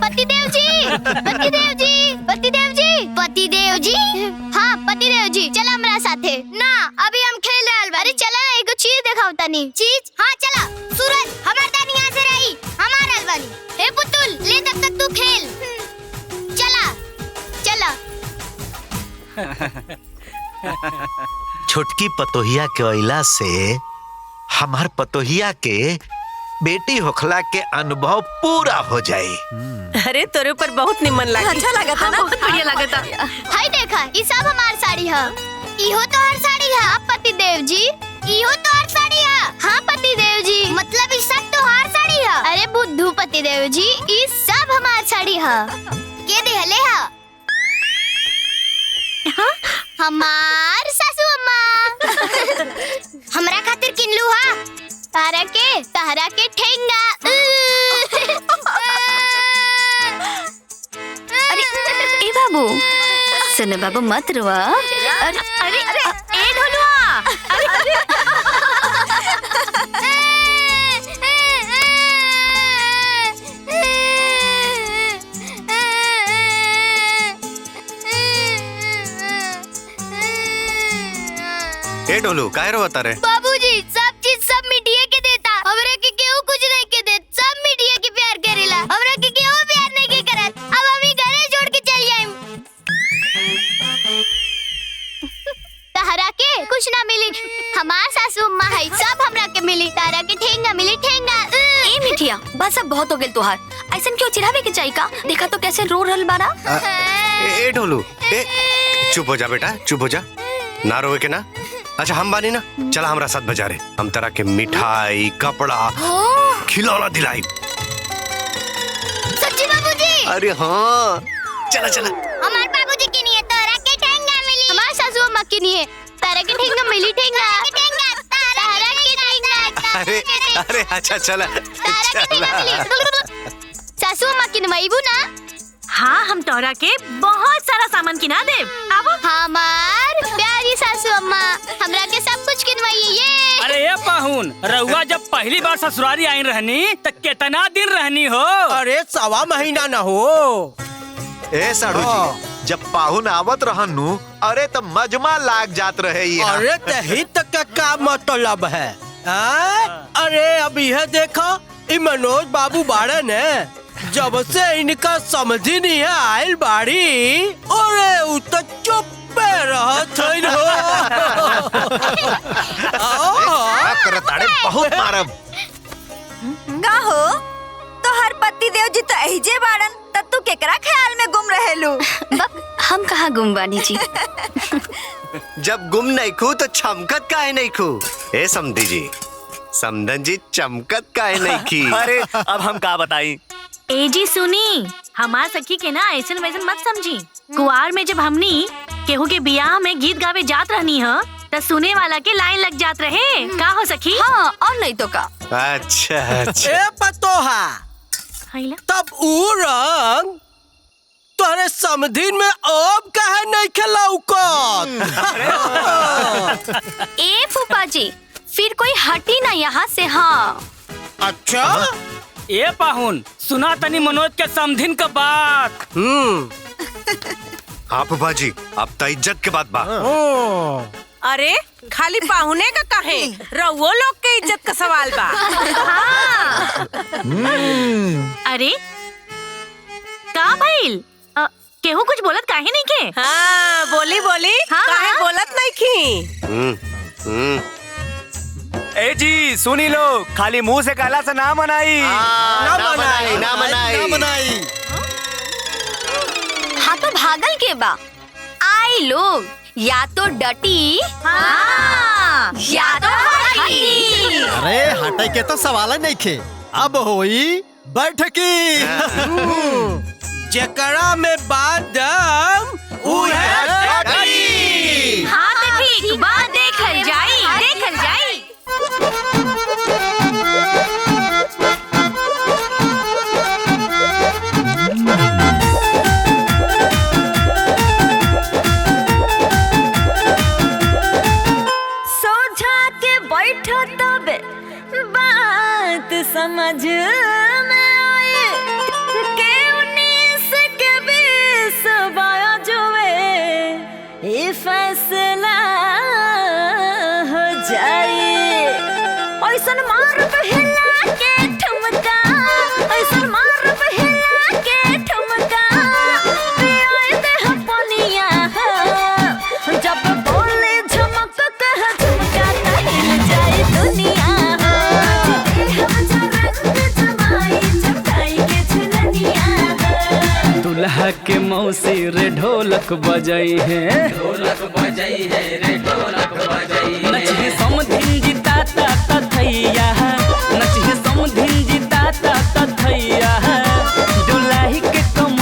पति देव जी पति देव जी पति देव जी पति देव जी हाँ पति देव जी चला हमरा साथे। ना अभी हम खेल रहल बा। अरे चला ना एगो चीज दिखाओ तनी। चीज हाँ चला। सूरज हमार दानी यहाँ से रही हमार रहल बानी। हे पुतुल ले तब तक तू खेल। चला चला। छोटकी पतोहिया के अइला से हमार पतोहिया के बेटी होखला के अनुभव पूरा हो जाए। अरे तोरे ऊपर बहुत निमन लगा। अच्छा लगा था ना? बहुत बढ़िया लगा था। हाय देखा ये सब हमार साड़ी है। इहो तो हर साड़ी है पति देव जी। इहो तो हर साड़ी है। हाँ पति देव जी मतलब ये सब तो हर साड़ी है। अरे बुद्धू पति देव जी ये सब हमार साड़ी हा? के देहले हा? हमार सासू अम्मा। हमरा खातिर किनलू हा? तारा के ठेंगा। अरे ए बाबू, सुन बाबू मत रोआ। अरे अरे ए ढोलुआ, अरे ए ढोलू काहे रोता रे? बाबूजी सब चीज सब मिटिए के देता। हमरा के केहू कुछ नहीं के देत। सब मिटिए के प्यार करेला। हमरा के केहू प्यार नहीं के करत। अब हम ही घरे छोड़ के चल जाएम। तारा के कुछ ना मिली। हमार सासू अम्मा है, सब हमरा के मिली। तारा के ठेंगा मिली, ठेंगा। ए मिठिया, बस अब बहुत हो गेल तोहार। ऐसन क्यों चिढ़ावे के चाहिए का? देखा तो कैसे रो रहल बारा। ए ढोलू, ए चुप हो जा बेटा, चुप हो जा। ना रोए के ना। अच्छा हम बानी ना, चला हमरा साथ बाजारे। हम तरह के मिठाई, कपड़ा, खिलौना दिलाई। सच्ची बाबूजी? अरे हाँ, चला चला। हमार बाबूजी के लिए तारा के ठेंगा मिली। हमार सासू अम्मा के लिए तारा के ठेंगा मिली, ठेंगा। तारा के ठेंगा। अरे अरे अच्छा चला चला। सासू अम्मा की नवाईबू ना? हाँ, हम तोरा के बहुत सारा सामान किना देब। अब हमार प्यारी सासू अम्मा हमरा के सब कुछ किनवाइए। ये अरे ये पाहुन, रउआ जब पहली बार ससुरारी आई रहनी तो कितना दिन रहनी हो? अरे 1.25 महीना न हो। ए साड़ू जी, जब पाहुन आवत रहनु, अरे तब मजमा लाग जात रहे यहाँ। अरे तही तक का क्या मतलब है? अरे अब यह देखो, इ मनोज बाबू बाड़े ने जब से इनका समझी नहीं है आयल बाड़ी, अरे उ तो चुप रहत है बहुत मारब। का हो? तो हर पति देव जी तो एहिजे बाड़न, तब तू केकरा ख्याल में गुम रहेलू? हम कहाँ गुम बानी जी? जब गुम नहीं खू तो चमकत काहे नहीं खू? ए समधी जी, समधन जी चमकत काहे नहीं की? अरे अब हम का बताई? ए जी सुनी, हमार सखी के ना ऐसन वैसन मत समझी। कुआर में जब हमनी केहू के बियाह में गीत गावे जात रहनी है, तो सुने वाला के लाइन लग जात रहे। का हो सखी? हाँ, और नहीं तो का। अच्छा अच्छा। ए पतोहा, तब उ रंग तोरे समधीन में अब काहे नहीं खलौकत? ए फूफा जी, फिर कोई हटी ना यहाँ से। हाँ अच्छा। ए पाहुन, सुना तनी मनोज के समधिन का बात। हाँ फूफा जी, अब तो इज्जत के बात बा। अरे खाली पाहुने का काहे, रउओ लोग के इज्जत का सवाल बा। अरे का भइल? केहू कुछ बोलत काहे नहीं के? हाँ बोली बोली। हाँ, काहे हाँ। बोलत नहीं की? ए जी सुनी लो, खाली मुंह से काला से ना मनाई। ना मनाई, ना मनाई। हाँ तो भागल के बा। आई लोग या तो डटी, हाँ, या तो हटी। अरे हटे के तो सवाल नहीं खे। अब होई बैठकी। जेकरा में बादम उहे हटी। हाँ तो ठीक बा, देखल जाई, देखल जाई। सोझा के बैठो तब बात समझ में आए के 19 के 20 बाजुए ये फैसला हो जाए। ऐसन मार हिला के ठुमका, ऐसन मार हिला के ठुमका, पियाए दे पनिया जब बोले झमक कह झुमका हिल जाए दुनिया। दुल्हा के मौसी रे ढोलक बजाई है, ढोलक बजाई है रे ढोलक बजाई है। नचिए समधिन जीता ता तथैया, नचिए समधिन जीता ता तथैया। दुल्हा के कम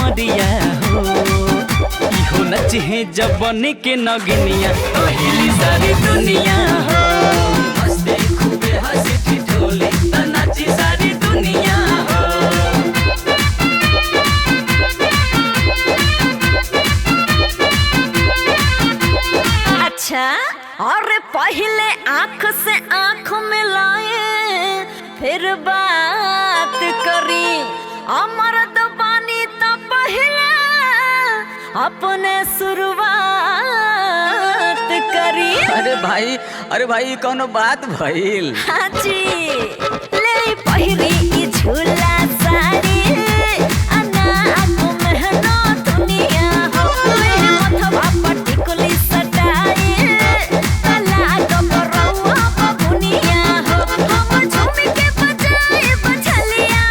नचे जबनी के नगनिया कहिली सारी दुनिया हो मस्ती खूबे हंसी ठिठोली त नाची सारी दुनिया हो। अच्छा और पहले आँख से आँख मिलाए फिर बात करी अमर दबानी तो पहले अपने शुरुआत करी। अरे भाई कौनो बात भइल? हाँ जी ले पहिरी की झूला सारी अन्ना आँखों में ना दुनिया हो मेरे मथवा पर टिकुली सटाई तला गबरौआ बबुनिया हो हम झूमी के बजाए बछलिया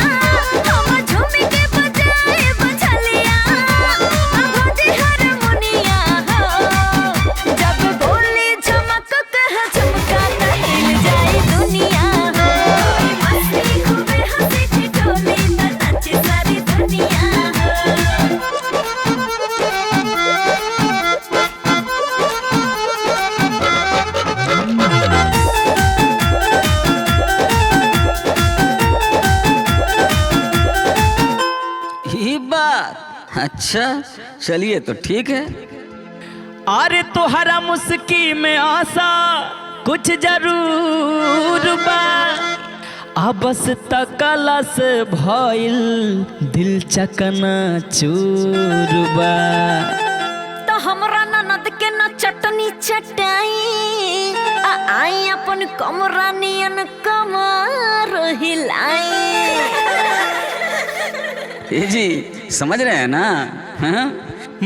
हम झूमी के बजाए बछलिया भोजी हारमोनिया हो जब बोली झमक कह झुमका हिल जाए दुनिया हो मस्ती खूबे हंसी ठिठोली त नाचे सारी दुनिया ये बात अच्छा चलिए तो ठीक है। अरे तोहरा मुस्की में आशा कुछ जरूर बा बस तकला से भइल दिल चकना चूर बा। तो हमरा ननद के न चटनी चटाई आई अपन कमरा नियन कमर हिलाई। ये जी समझ रहे हैं ना? हाँ?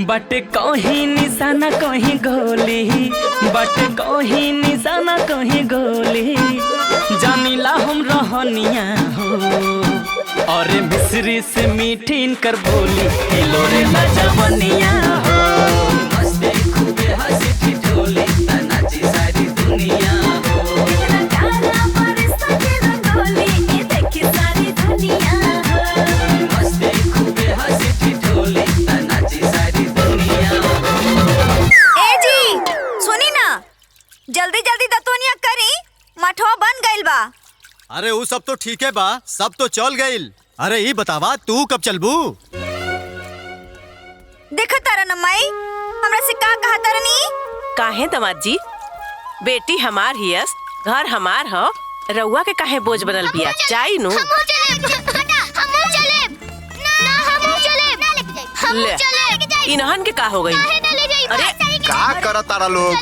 बट कहीं निशाना कहीं गोली बट कहीं निशाना कहीं गोली जानिला हम रहनिया हो और मिस्री से मीठी इनकर बोली हिलोरे ला जवनिया हो मस्ती खूबे हंसी ठिठोली त नाची सारी दुनिया हो मस्ती खूबे हंसी ठिठोली त नाची सारी दुनिया हो। ए जी सुनी ना जल्दी जल्दी दतोनिया करी मठवा बन गइल बा। अरे वो सब तो ठीक है बा सब तो चल गइल। अरे ये बतावा तू कब चलबू? देखा तारा न माई हमरा से का कहा तरनी? काहे दामाद जी बेटी हमार हियस घर हमार हो रउआ के काहे बोझ बनल बिया जाई नु ले इनहन के का हो गई? अरे का करत तारा लोग?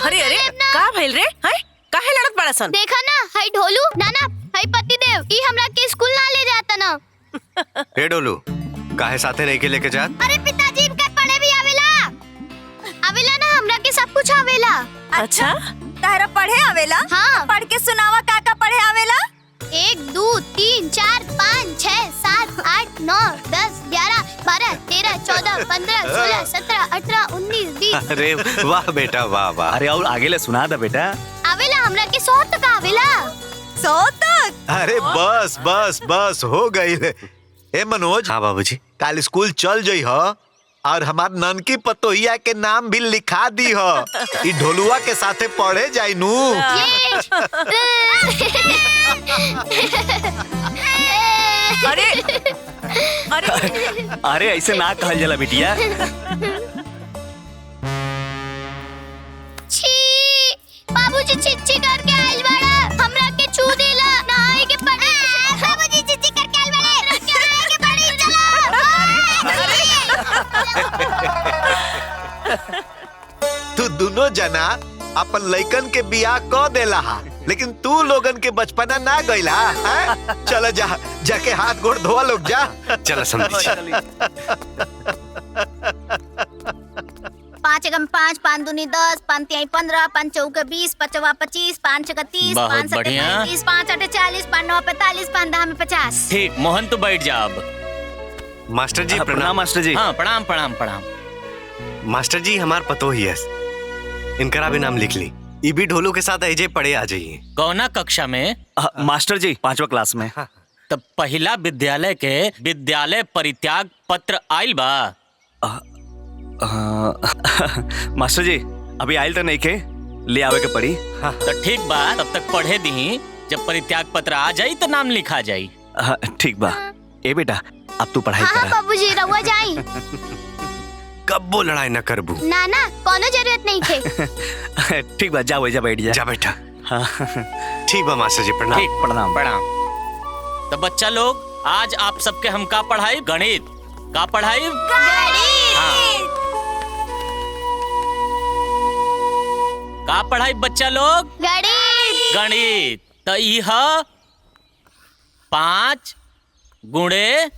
अरे अरे का भइल रे? हैं काहे लड़त बड़ा सन? देखा ना हाय ढोलू नाना हाय पतिदेव ई हमरा के स्कूल ना ले जाता ना। हे डोलू काहे साथे नहीं के लेके जात? अरे पिताजी इनके पढ़े भी आवेला आवेला ना हमरा के सब कुछ आवेला। अच्छा तारा पढ़े आवेला? हाँ पढ़ के सुनावा का पढ़े आवेला? 1 2 3 4 5 6 7 8 9 10 11 12 13 14 15 16 17 18 19 20। अरे वाह बेटा वाह वाह। अरे और आगे ले सुना दा बेटा। आवेला हमरा के 100 तक आवेला। 100 तक? अरे बस बस बस हो गई। ए मनोज। हाँ बाबूजी। कल स्कूल चल जई हो और हमार ननकी पतोहिया के नाम भी लिखा दी हो। ई ढोलुआ के साथे पढ़े जाई नू। अरे अरे ऐसे ना कहल जाला बिटिया। छी बाबूजी चिच्ची करके आइल बड़ा हमरा के छू देला नहाए के पड़ी। बाबूजी चिच्ची करके आइल बड़ा नहाए के पड़ी चलो। तू दोनों जना अपन लइकन के बियाह क देला हा लेकिन तू लोगन के बचपना ना गइला हैं? चल जा जाके हाथ गोड़ धोवा लोग जा। चल समझी। 5 एकम 5 5 दूनी 10 5 तिहाई 15 5 चौका 20 5 चौवा 25 5 छक्का 30 बहुत 5 सत्ते बढ़िया। 35 5 आठे 40 5 नौ 45 5 दह में 50। ठीक मोहन तो बैठ जा अब। मास्टर जी प्रणाम मास्टर जी। हाँ प्रणाम प्रणाम प्रणाम। मास्टर जी हमार पतो ही है इनकरा भी नाम लिख ली। ई भी ढोलू के साथ ऐजे पढ़े आ जाइए। कौना कक्षा में? मास्टर जी 5वां क्लास में। तब पहला विद्यालय के विद्यालय परित्याग पत्र आइल बा? मास्टर जी अभी आयल तो नहीं के ले आवे के पड़ी। तो ठीक बा, तब तक पढ़े दी। जब परित्याग पत्र आ जाई तो नाम लिखा जाई। ठीक बा। ए बेटा अब तू पढ़ाई हाँ कर। बाबूजी रहुआ जाई। कब वो लड़ाई न करबू। ना ना कोनो जरूरत नहीं थे। ठीक बा, जा बैठ जा। जा बेटा। ठीक बा मास्टर जी, प्रणाम। ठीक, प्रणाम प्रणाम। तो बच्चा लोग आज आप सबके हम का पढ़ाई? गणित का पढ़ाई? का पढ़ाई बच्चा लोग? गणित। तो यह 5 गुणे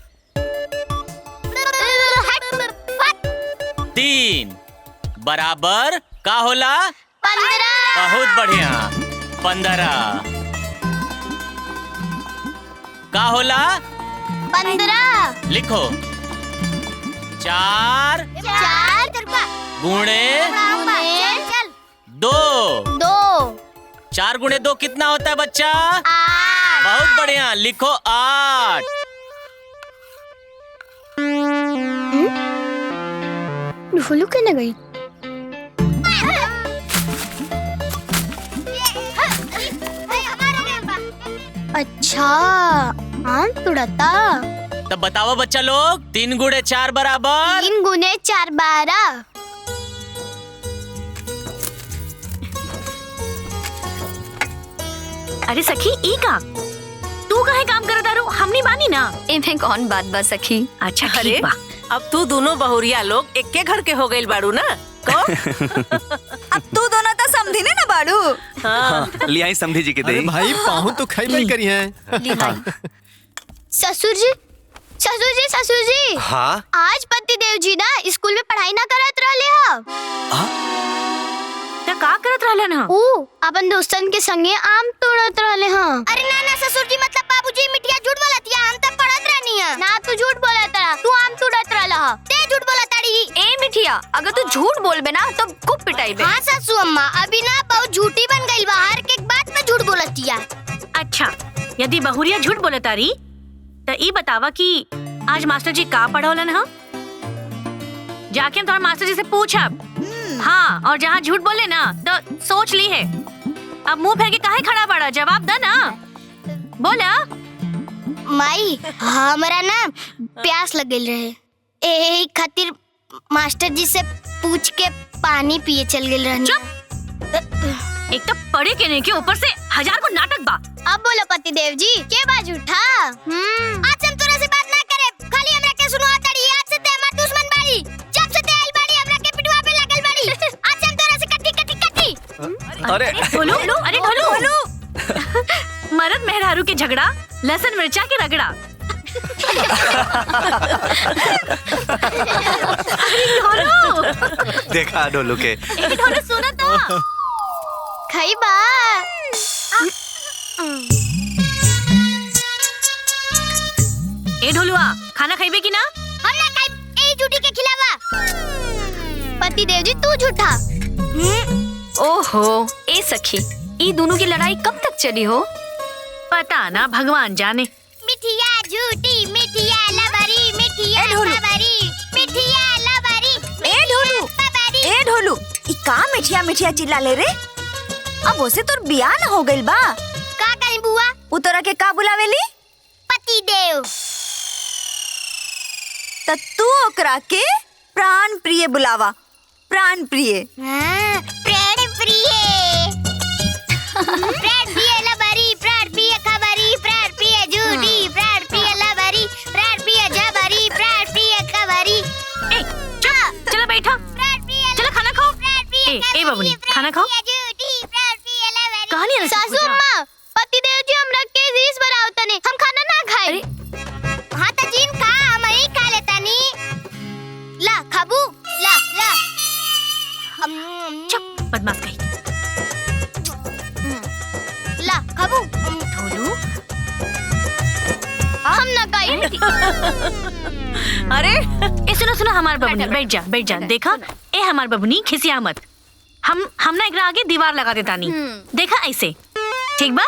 3 बराबर का होला? 15। बहुत बढ़िया। 15 का होला? 15 लिखो। 4 गुणे 2। 4 गुणे 2 कितना होता है बच्चा? 8। बहुत बढ़िया, लिखो 8। ढोलू कहने गई। अच्छा आम तुड़ता। तब बताओ बच्चा लोग, 3 गुणे 4 बराबर? 3 गुणे 4 12। अरे सखी ई का तू काहे काम करत आरू? हमनी बानी ना। एमे कौन बात बा सखी। अच्छा अरे ठीक बा। अब तू दोनों बहुरिया लोग एक घर के हो गइल बाड़ू ना। अब तू दोनों तो समझी ना बाड़ू। ले आई समझी जी के दे। भाई पाहुन तो खाई नहीं करी है। ससुर जी, ससुर जी, ससुर जी। हाँ आज पतिदेव जी ना स्कूल में पढ़ाई ना करत रहले ह। त का करत रहले ना? ओ अपन दोस्तन के संगे आम तोड़त रहले ह। अरे ना ना ससुर जी, मतलब बाबूजी मिठिया झूठ बोलत या। हम त पढ़त रहनी है ना। तू झूठ बोलत रहा, तू आम तोड़त रहला ह। ते झूठ बोलत ताड़ी। ए मिठिया, अगर तू झूठ बोलबे ना तो खूब पिटाई बे। हां सासू अम्मा, अभी ना बहुत झूठी बन गई बा। हर एक बात में झूठ बोलतिया। अच्छा यदि बहुरिया झूठ बोलत तारी तो ई बतावा कि आज मास्टर जी का पढ़ौलन ह? जाके हम तुम्हारे मास्टर जी से पूछब। हाँ, और जहाँ झूठ बोले ना तो सोच ली है। अब मुंह फेर के काहे खड़ा बड़ा? जवाब दे ना। बोला। माई हमरा ना प्यास लगल रहे, ए खातिर मास्टर जी से पूछ के पानी पिए चल गेल रहनी। एक तो पढ़े के नहीं के ऊपर से 1000 को नाटक बा। अब बोलो पतिदेव जी, के बा झूठा? आज हम तोरा से बात ना करे, खाली हमरा के सुनवा ताड़ी। आज से ते हमार दुश्मन बाड़ी। जब से ते आइल बाड़ी हमरा के पिटवा पे लगल बाड़ी। आज से हम तोरा से कट्टी। अरे ढोलू, अरे ढोलू। मर्द मेहरारू के झगड़ा, लहसुन मिर्चा के रगड़ा। देखा ढोलू के। ढोलू सुना था। खाई बा। ए ढोलुआ, खाना खाइबे की ना? हम ना खाई, ए झूठी के खिलावा। पतिदेव जी तू झूठा। ओहो, ए सखी, ई दोनों की लड़ाई कब तक चली हो? पता ना, भगवान जाने। मिठिया झूठी, मिठिया लबरी, मिठिया लबरी, मिठिया लबरी। ए ढोलू, ई का मिठिया चिल्ला ले रे? अब ओसे तोर बियाह न हो गइल बा। का कहीं बुआ? उतरा के का बुलावेली? पतिदेव। त तू ओकरा के प्राण प्रिय बुलावा। प्राण प्रिय। प्राण प्रिय। प्राण प्रिय लबरी, प्राण प्रिय खबरी, प्राण प्रिय झूठी, प्राण प्रिय लबरी, प्राण प्रिय जबरी, प्राण प्रिय खबरी। ए चलो बैठो। चलो खाना खाओ। ए बबुनी, खाना खाओ। कहानी है सासू अम्मा, पतिदेव जी हमरा के रीस बनाओ तने, हम खाना ना खाए। हां त जीन खा, हम ही खा लेता नी। ला खाबू, ला ला। चुप, बदमाश कहीं। ला खाबू। ढोलू, हम ना खाई। अरे ए सुनो हमार बबुनी, बैठ जा। देखा ए हमार बबुनी, खिसिया मत। हम ना एकरा आगे दीवार लगा देता नी। देखा ऐसे ठीक बा?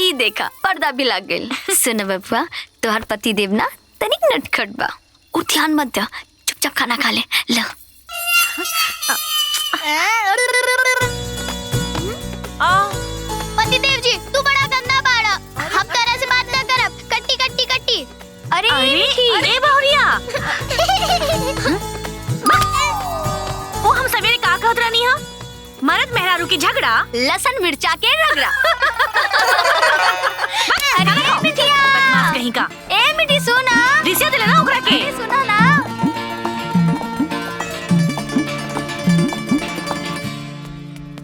ई देखा पर्दा भी लग गेल। सुन बबुआ, तोहर पति देव ना तनिक नटखट बा। उ ध्यान मत दे, चुपचाप खाना खा ले। लो पतिदेव जी तू बड़ा गंदा बाड़ा, हम तरह से बात ना करब। कट्टी कट्टी कट्टी। अरे अरे बहुरिया वो हम सवेरे का कहत रहनी हा? मर्द मेहरारू की झगड़ा लसन मिर्चा के रगड़ा। अरे मिठिया बदमाश कहीं का। ए मिठी सुना, रिसिया दिले ना ओकरा के। सुना ना।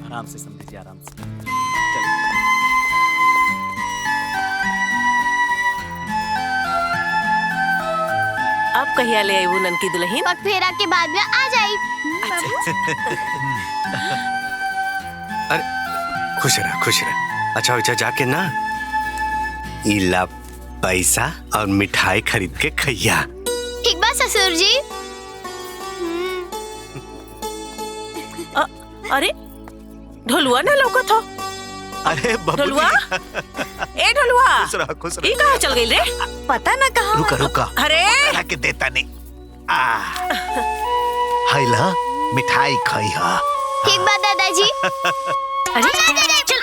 आराम से समझिए, आराम से। अब कहिया ले आई वो ननकी दुल्हन? पग फेरा के बाद में आ जाई। अरे खुश रह, खुश रह। अच्छा अच्छा जाके ना इला पैसा और मिठाई खरीद के खैया। ठीक बा ससुर जी। अरे ढोलुआ ना लौकत हो। अरे ढोलुआ, ए ढोलुआ, खुश रह। ई कहाँ चल गई रे? पता ना कहाँ। रुका रुका, अरे के देता नहीं। हाय ला मिठाई खाई हा। ठीक बा दादाजी। अरे चल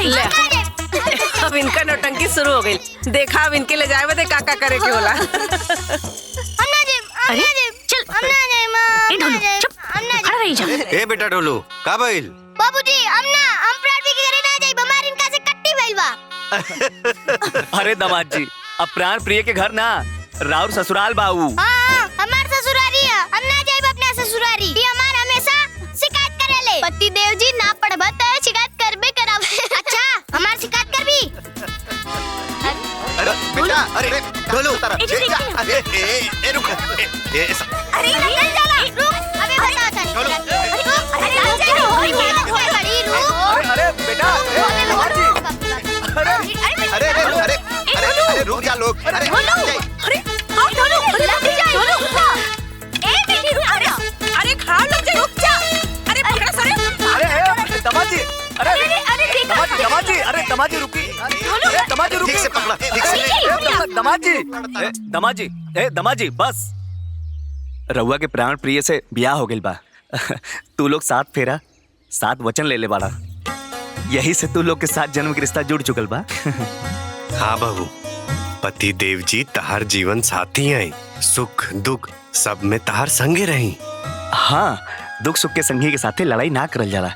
ले, अब इनका नौटंकी शुरू हो गई। देखा अब इनके ले जाए बदे काका करे के होला। अरे चल ए ढोलू चुप खड़ा रही जा। ए बेटा ढोलू का भइल? बाबूजी हम प्राण के घरे ना जाई, बीमार इनका से कट्टी भइल बा। अरे दामाद जी, अब प्राण प्रिय के घर ना राउर ससुराल बाऊ। हां हमार ससुरारी है, हम ना जाई अपना ससुरारी। ये हमार हमेशा शिकायत करेले। पति देव जी ना पढ़बा त शिकायत करबे करब। अच्छा हमार शिकायत करबी। अरे बेटा, अरे ढोलू अरे ए रुक। अरे निकल जाला, रुक अबे बता तनी। अरे बेटा, अरे रुक जा लोग। अरे अरे खा लो जा, रुक जा। अरे पकड़ा सरे। अरे दामाद जी, दामाद जी, अरे दामाद जी रुकी। अरे दामाद जी रुकी। ठीक से पकड़ा, ठीक से। दामाद जी, दामाद जी, दामाद जी बस। रउआ के प्राण प्रिय से ब्याह हो गइल बा। तू लोग साथ फेरा, साथ वचन ले ले बाड़ा। यही से तू लोग के साथ जन्म के रिश्ता जुड़ चुकल बा। हाँ बहू, पति देव जी तहार जीवन साथी हैं। सुख दुख सब में तहार संगे रही। हाँ, दुख सुख के संगी के साथे लड़ाई ना करल जाला,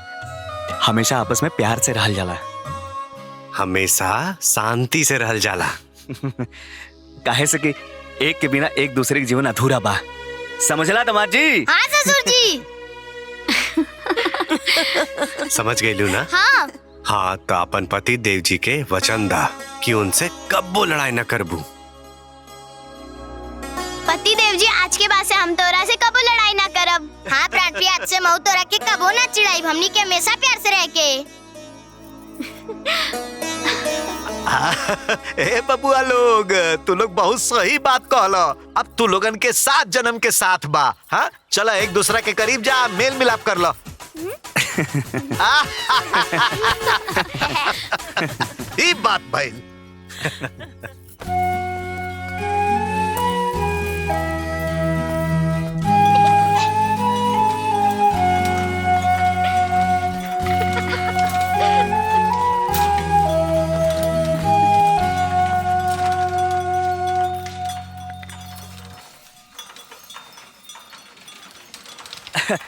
हमेशा आपस में प्यार से रहल जाला, हमेशा शांति से रहल जाला। काहे से कि एक के बिना एक दूसरे के जीवन अधूरा बा। समझला दामाद जी? हाँ ससुर जी। समझ गई ना? हाँ। हाँ तो अपन पति देव जी के वचन दा कि उनसे कब्बो लड़ाई न करबू। पति देव जी आज के बाद से हम तोरा से कबो लड़ाई ना करब। हाँ प्राण प्रिय आज से मऊ तोरा के कबो ना चिढ़ाई, हमनी के हमेशा प्यार से रह के। ए बबुआ लोग, तू लोग बहुत सही बात कहलो। अब तू लोगन के 7 जन्म के साथ बा। हाँ चला एक दूसरा के करीब जा, मेल मिलाप कर लो। ई बात भाई।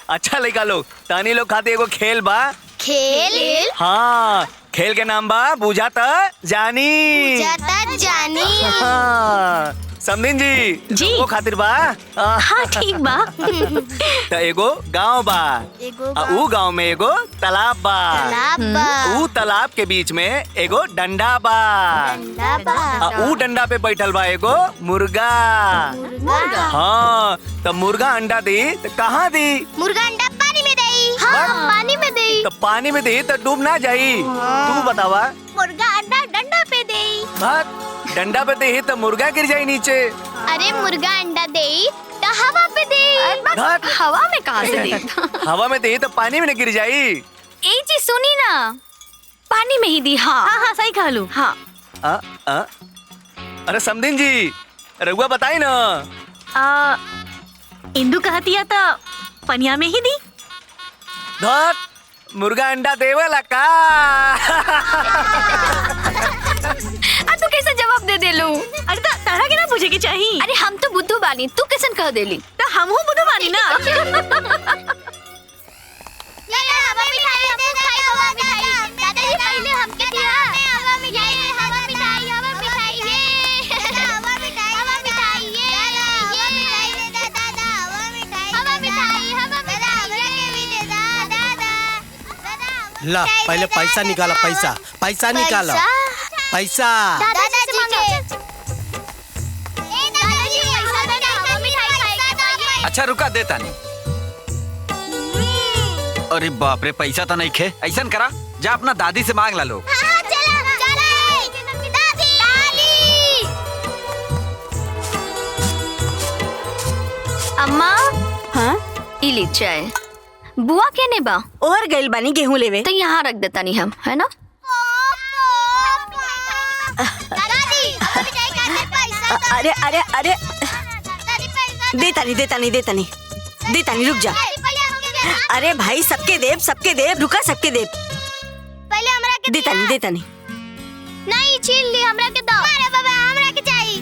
अच्छा लड़का लोग, तानी लोग खाते एगो खेल बा। खेल? हाँ, खेल के नाम बा बुझाता जानी। बुझाता जानी। हाँ, समधिन जी वो खातिर बा। हाँ ठीक बा। त एगो गांव बा, ऊ गांव में एगो तालाब बा, ऊ तालाब के बीच में एगो डंडा बा, ऊ डंडा पे बैठल बा एगो मुर्गा। हाँ तो मुर्गा अंडा दी तो कहाँ दी? मुर्गा अंडा पानी में दई। हाँ पानी में दई। तो पानी में दी तो डूब ना जाई। तू बतावा। मुर्गा अंडा डंडा पे दई। डंडा पे दे तो मुर्गा गिर जाए नीचे। अरे मुर्गा अंडा दे तो हवा पे दे। हवा में कहाँ से दे? हवा में दे तो पानी में न गिर जाई। एक चीज सुनी ना, पानी में ही दी। हाँ हाँ सही कह लू। हाँ अरे समधिन जी रघुआ बताई ना। इंदू कहतिया तो पनिया में ही दी। धत मुर्गा अंडा देवला का। तू कैसे जवाब दे देलू? अरे तारा के ना पूछे के चाहिए। अरे हम तो बुद्धू बानी, तू कैसे कह देली? तो हम हूँ बुद्धू बानी ना। दादाजी पहले हमके दिया। हवा मिठाई, हवा मिठाई, हवा मिठाई, हवा मिठाई, हवा मिठाई, हवा मिठाई दे दादा, हवा मिठाई, हवा मिठाई, हवा मिठाई, ला पहले पैसा निकाला, पैसा पैसा निकालो, पैसा। दादाजी के दादाजी पैसा देना, हवा मिठाई खाएगा। अच्छा रुका देता नहीं। अरे बाप रे, पैसा तो नहीं खे। ऐसा करा, जा अपना दादी से मांग ला लो। अम्मा। हाँ इली चाय। बुआ केने बा? और गइल बानी गेहूं लेवे। तो यहाँ रख देता नहीं हम, है ना? अरे अरे अरे देता नहीं रुक जा। अरे भाई सबके देव रुका, सबके देव। पहले हमरा के देता नहीं नहीं छीन ली, हमरा के दो। अरे बाबा हमरा के चाहिए।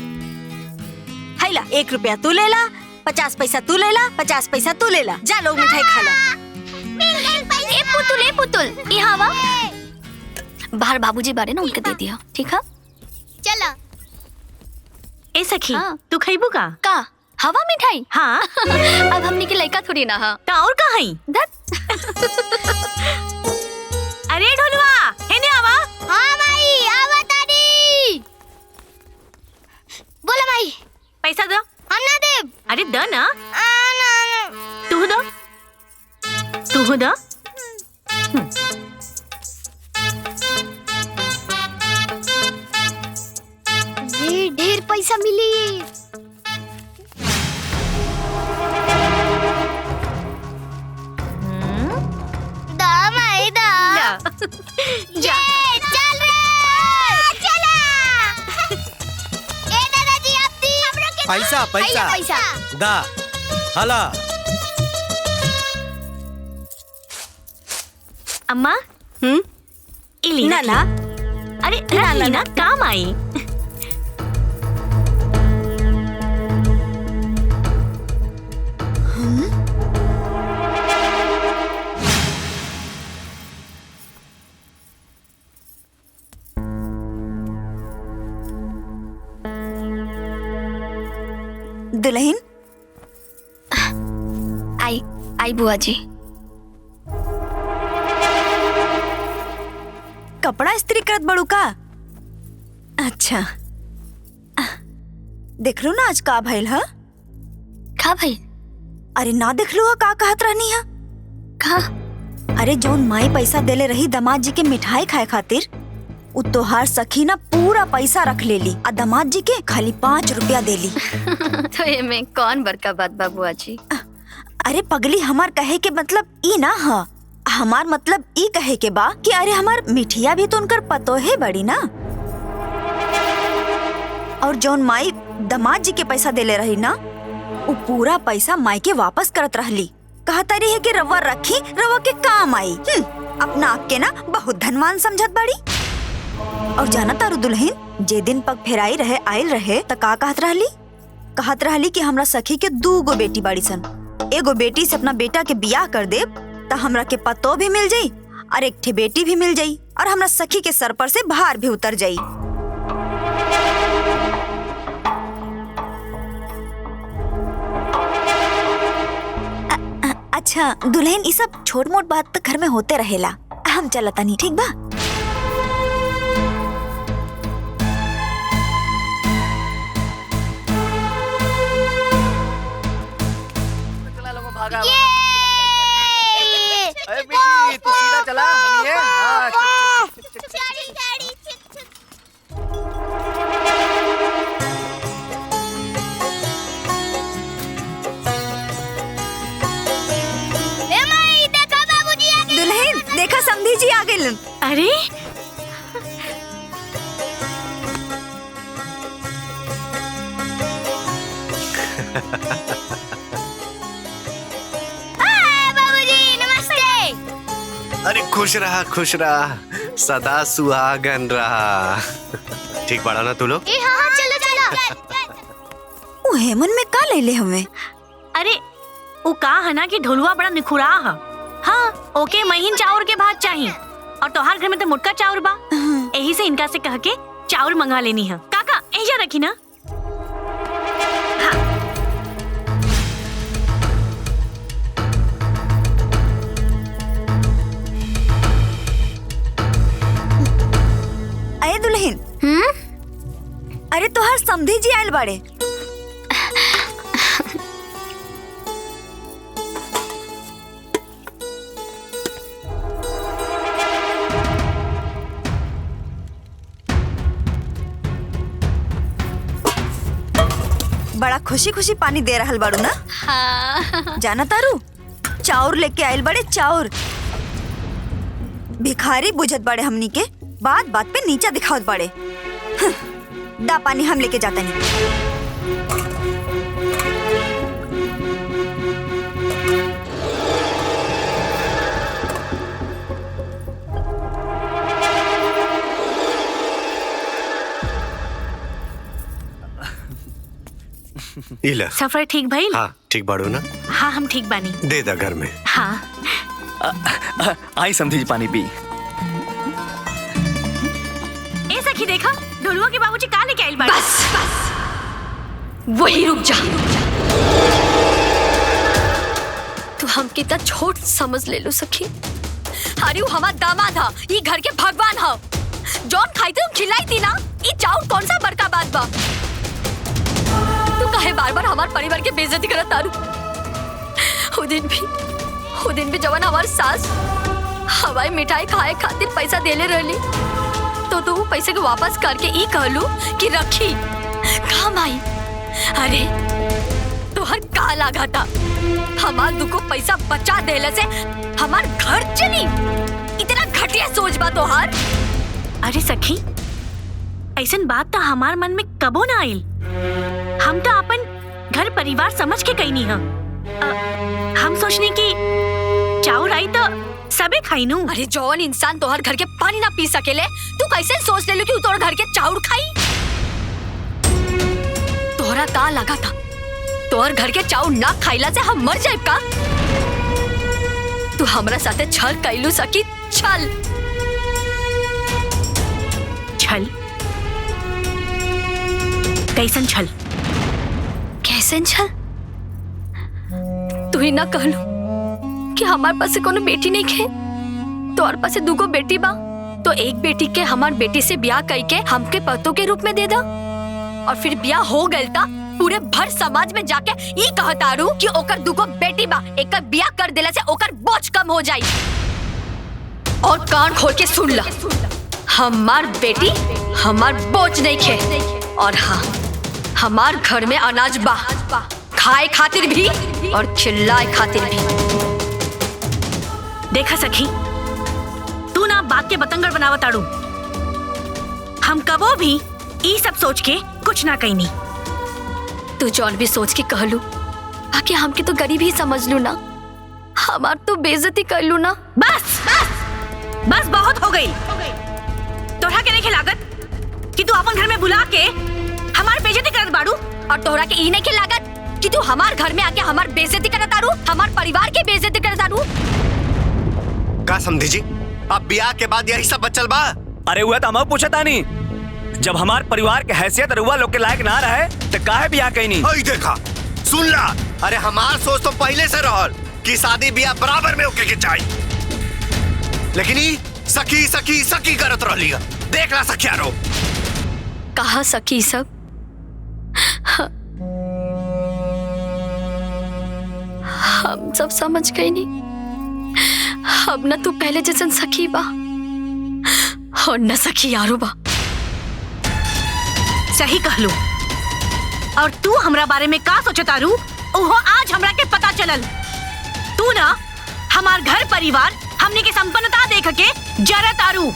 हैला 1 रुपया तू ले ला, 50 पैसा तू ले ला, 50 पैसा तू ले ला। जा लोग मिठाई खा ला। ए पुतुल यहाँ वा। बाहर बाबूजी बारे ना उनके दे दिया, ठीक है? चलो। ए सखी तू खइबू का? हवा मिठाई? हाँ। अब हमने के लड़का थोड़ी ना हा। तो और का हई? अरे ढोलवा हेने आवा। हाँ भाई आवा तारी। बोला भाई। पैसा दो। हम ना देब। अरे दो ना। ना। तू दो। ये ढेर पैसा मिली। जा चल रे चला। ए दादाजी आप दी हमरो के पैसा पैसा दा हला। अम्मा इली ना ना। अरे ना काम आई। दुल्हन आई बुआ जी। कपड़ा इस्त्री करत बड़ू का? अच्छा देख लो ना आज का भइल ह? का भइल? अरे ना देख लो का कहत रहनी है? का? अरे जौन माई पैसा देले रही दामाद जी के मिठाई खाए खातिर, उ तोहार सखी ना पूरा पैसा रख लेली आ दामाद जी के खाली 5 रुपया देली। तो ये में कौन बड़का बात बा बुआ जी? अरे पगली, हमार कहे के मतलब ई ना ह। हमार मतलब ई कहे के बा कि अरे हमार मिठिया भी तो उनकर पतोहे बड़ी ना। और जौन माई दामाद जी के पैसा देले रही ना, उ पूरा पैसा माई के वापस करत रहली। कहता रही है कि रवा रखी, रवा के काम आई। अपना आप के ना बहुत धनवान समझत बड़ी। और जाना तारू दुल्हन, जे दिन पग फेराई रहे आयल रहे त का कहत रहली कि हमरा सखी के 2 गो बेटी बाड़ी सन। एगो बेटी से अपना बेटा के बियाह कर देब त हमरा के पतो भी मिल जाई और एक ठे बेटी भी मिल जाई और हमरा सखी के सर पर से भार भी उतर जाई। अच्छा दुल्हन, ये सब छोट मोट बात तो घर में होते रहेला। हम चलता नहीं, ठीक बा? अरे बेटी तू सीधा चला। हाँ, दुल्हन देखा, समधी जी आ गए। अरे अरे खुश रहा सदा सुहागन रहा। ठीक पड़ा ना तू लोग? हाँ चलो चलो। वो हेमन में का ले ले हमें? अरे वो का है ना कि ढोलुआ बड़ा निखुरा है। हाँ ओके महीन चाउर के भात चाहिए और तोहार घर में तो मोटका चाउर बा, यही से इनका से कह के चाउर मंगा लेनी है। काका ऐजा रखी ना। अरे दुल्हन, अरे तोहार समधी जी आयल बाड़े। बड़ा खुशी खुशी पानी दे रहल बाड़ू ना? हाँ। जाना तारू चाउर लेके आयल बड़े चाउर। भिखारी बुझत बड़े हमनी के, बात बात पे नीचा दिखावत बड़े। दा पानी हम लेके जाता नहीं। इला सफर ठीक भाई? हाँ ठीक बाड़ू ना? हाँ हम ठीक बानी। दे दा घर में। हाँ आई समझी पानी पी। ए सखी देखा ढोलुआ के बाबूजी का लेके आइल बाड़े। बस वही रुक जा। तू हम कितना छोट समझ ले लो सखी। अरे वो हमारा दामाद था, ये घर के भगवान हा। जौन खाई तुम खिलाई थी ना, ये चाउर कौन सा बड़का बात बा। तू काहे बार बार हमारे परिवार के बेइज्जती करत तारू। वो दिन भी जवन हमारी सास हवाई मिठाई खाए खातिर पैसा देले रहली, तो तू पैसे को वापस करके ई कहलू कि रखी काम आई। अरे तोहर का लागा था हमार दुको पैसा बचा देले से हमार घर चली। इतना घटिया सोच बा तोहार। अरे सखी ऐसन बात तो हमार मन में कबो ना आइल। हम तो अपन घर परिवार समझ के कहीं नहीं हम। हम सोचने की चाउर आई तो सबे खाई नू। अरे जौन इंसान तोहर घर के पानी ना पी सकेले, तू कैसे सोच ले लो कि तोहर घर के चाउर खाई। तोहरा का लगा था तोहर घर के चाउर ना खाइला से हम मर जाए का? तू हमरा साथे छल कैलू सकी। छल छल कैसन छल? कैसन छल? तू ही ना कहलू कि हमारे पास कोनो बेटी नहीं खे, तोहर पास दूगो बेटी बा, तो एक बेटी के हमार बेटी से ब्याह करके हमके पतों के रूप में दे दा। और फिर ब्याह हो गइल ता पूरे भर समाज में जाके ई कहतारू कि ओकर दूगो बेटी बा, एकर ब्याह कर देला से ओकर बोझ कम हो जाई। और कान खोल के सुन ला, हमार बेटी हमार बोझ नहीं खे। और हाँ, हमार घर में अनाज बा, खाए खातिर भी और चिल्लाए खातिर भी। देखा सखी तू ना बात के बतंगड़ बनावत आड़ू। हम कबो भी ई सब सोच के कुछ ना कहीं नहीं। तू जौन भी सोच के कहलू, बाकी हमके तो गरीब ही समझ लू ना, हमार तो बेइज्जती कर लू ना। बस बस बस बहुत हो गई। तोहरा के नहीं लागत कि तू अपन घर में बुला के हमार बेइज्जती करत बाड़ू? और तोहरा के ई नहीं के लागत कि तू हमार घर में आके हमार बेइज्जती करत आरू, हमार परिवार के बेइज्जती करत आरू? का समझी जी, अब ब्याह के बाद यही सब बचल बा? अरे हुआ तो हम पूछा था नहीं, जब हमार परिवार के हैसियत रुआ लोग के लायक ना रहे तो काहे ब्याह कहीं नहीं? ओए देखा सुन ला, अरे हमार सोच तो पहले से रहल कि शादी ब्याह बराबर में होके के चाहिए, लेकिन ई सखी सखी सखी करत रहली। देख ला सखिया रो। कहा सखी सब? हम सब समझ गए नहीं। अब न तू पहले जैसन सखी बा और न सखी यारो बा। सही कहलू। और तू हमरा बारे में का सोचतारू ओहो आज हमरा के पता चलल। तू ना हमार घर परिवार हमने के संपन्नता देख के जरत आरू,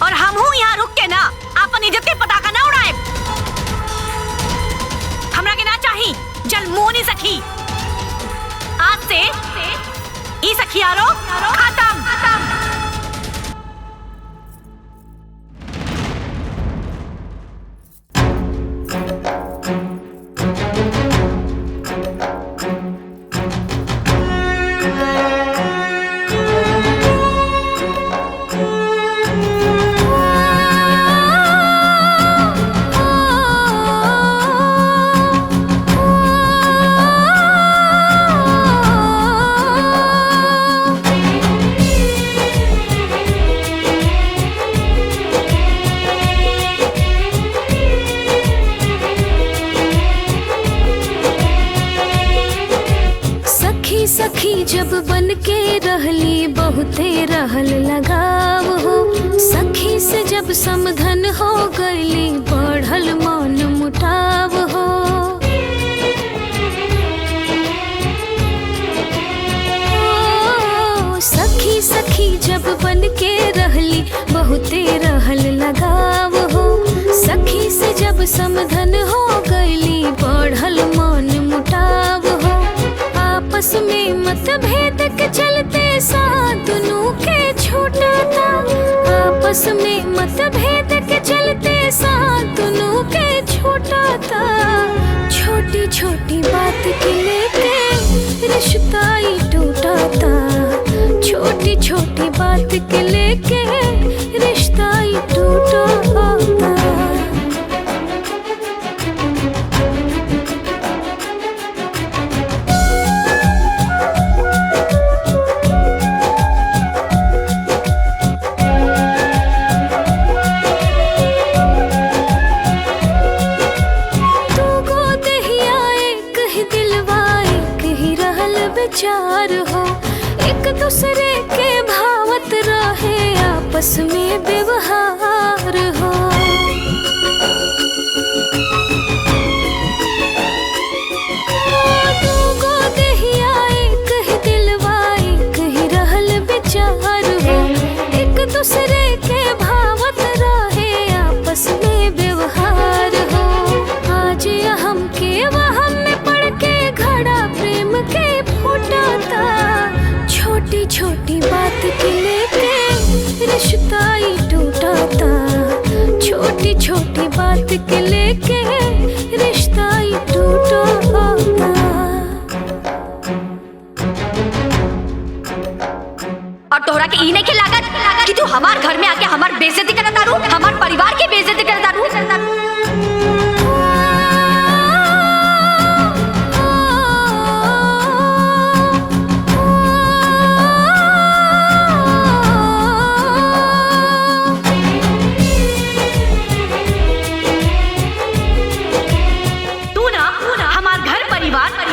और हम हूँ यहाँ रुक के ना अपन इज्जत के पताका ना उड़ाए। हमरा के ना चाही जल मोनी सखी। आज से ई सखियारो खत्म। सखी जब बन के रहली बहुते रहल लगाव हो। सखी से जब समधन हो गईली बढ़ल मन मुटाव हो। सखी सखी जब बन के रहली बहुते रहल लगाव हो। सखी से जब समधन हो गईली बढ़ल मन मुटाव हो। आपस में मतभेद के चलते साथ दोनों के छूटा था। आपस में मतभेद के चलते साथ दोनों के छूटा था। छोटी छोटी बात के लेके रिश्ता ही टूटा था। छोटी छोटी बात के लेके रिश्ता ही टूटा था। विचार हो एक दूसरे के भावत रहे आपस में व्यवहार हो। दूगो देहिया एक ही दिलवा एक ही रहल विचार हो। एक दूसरे के भावत रहे आपस में व्यवहार हो। आज हम के वहम में पड़ के घड़ा प्रेम के था। छोटी छोटी बात के लेके रिश्ता ही टूटा था। छोटी छोटी बात के लेके रिश्ता ही टूटा था। और तोहरा के ई नहीं के लागत कि तू हमार घर में आके हमार बेइज्जती करत तारू, हमार परिवार की बेइज्जती करत तारू।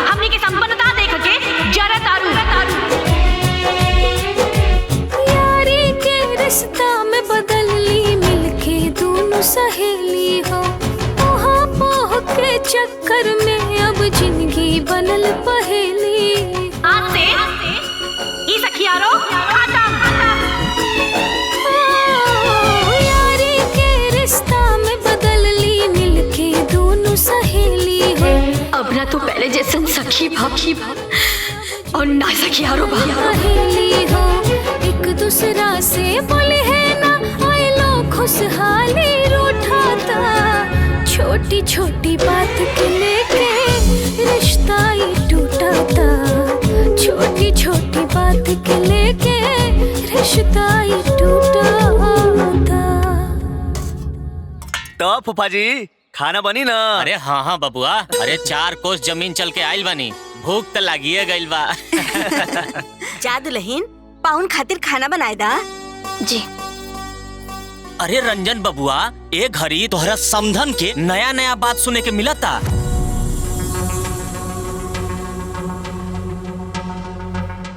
हमने के संपन्नता देख के जरा तारू यारी के रिश्ता में बदल ली मिलके दोनों सहेली हो। पोहा पोह के चक्कर में अब जिंदगी बनल पहेली। आज से ई सखियारो यारी के रिश्ता में बदल ली मिलके दोनों सहेली हो। अब ना तो पहले जैसे सखी भाभी और ना सखियारो सहेली हो। एक दूसरा से बोले है ना आए लो खुशहाली रूठा था। छोटी छोटी बात के लेके रिश्ता ही टूटा था। छोटी छोटी बात के लेके रिश्ता ही टूटा था। तो फूफा जी खाना बनी ना? अरे हाँ हाँ बबुआ, अरे 4 कोस जमीन चल के आइल बानी, भूख तो लागिए गइल बा। जा दुल्हन पाउन खातिर खाना बनाए दा। जी। अरे रंजन बबुआ, ए घड़ी तोहरा समधन के नया नया बात सुने के मिला था।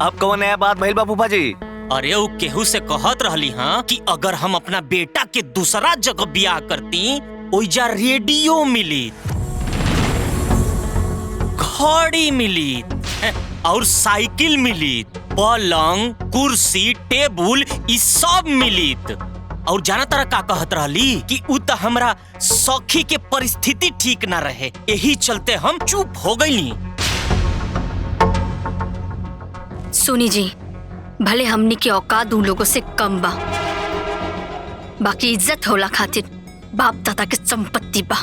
अब कौन नया बात भइल बा फूफा जी? अरे वो केहू से कहत रहली हाँ कि अगर हम अपना बेटा के दूसरा जगह ब्याह करती ओइजा रेडियो मिली, घड़ी मिली और साइकिल मिली, पलंग कुर्सी टेबुल ई सब मिली। और जाना तारा का कहत रहली कि उ त हमरा सखी के परिस्थिति ठीक ना रहे, यही चलते हम चुप हो गईली। सुनी जी, भले हमनी के औकात उन लोगों से कम बा, बाकी इज्जत होला खातिर बाप दादा के संपत्ति बा।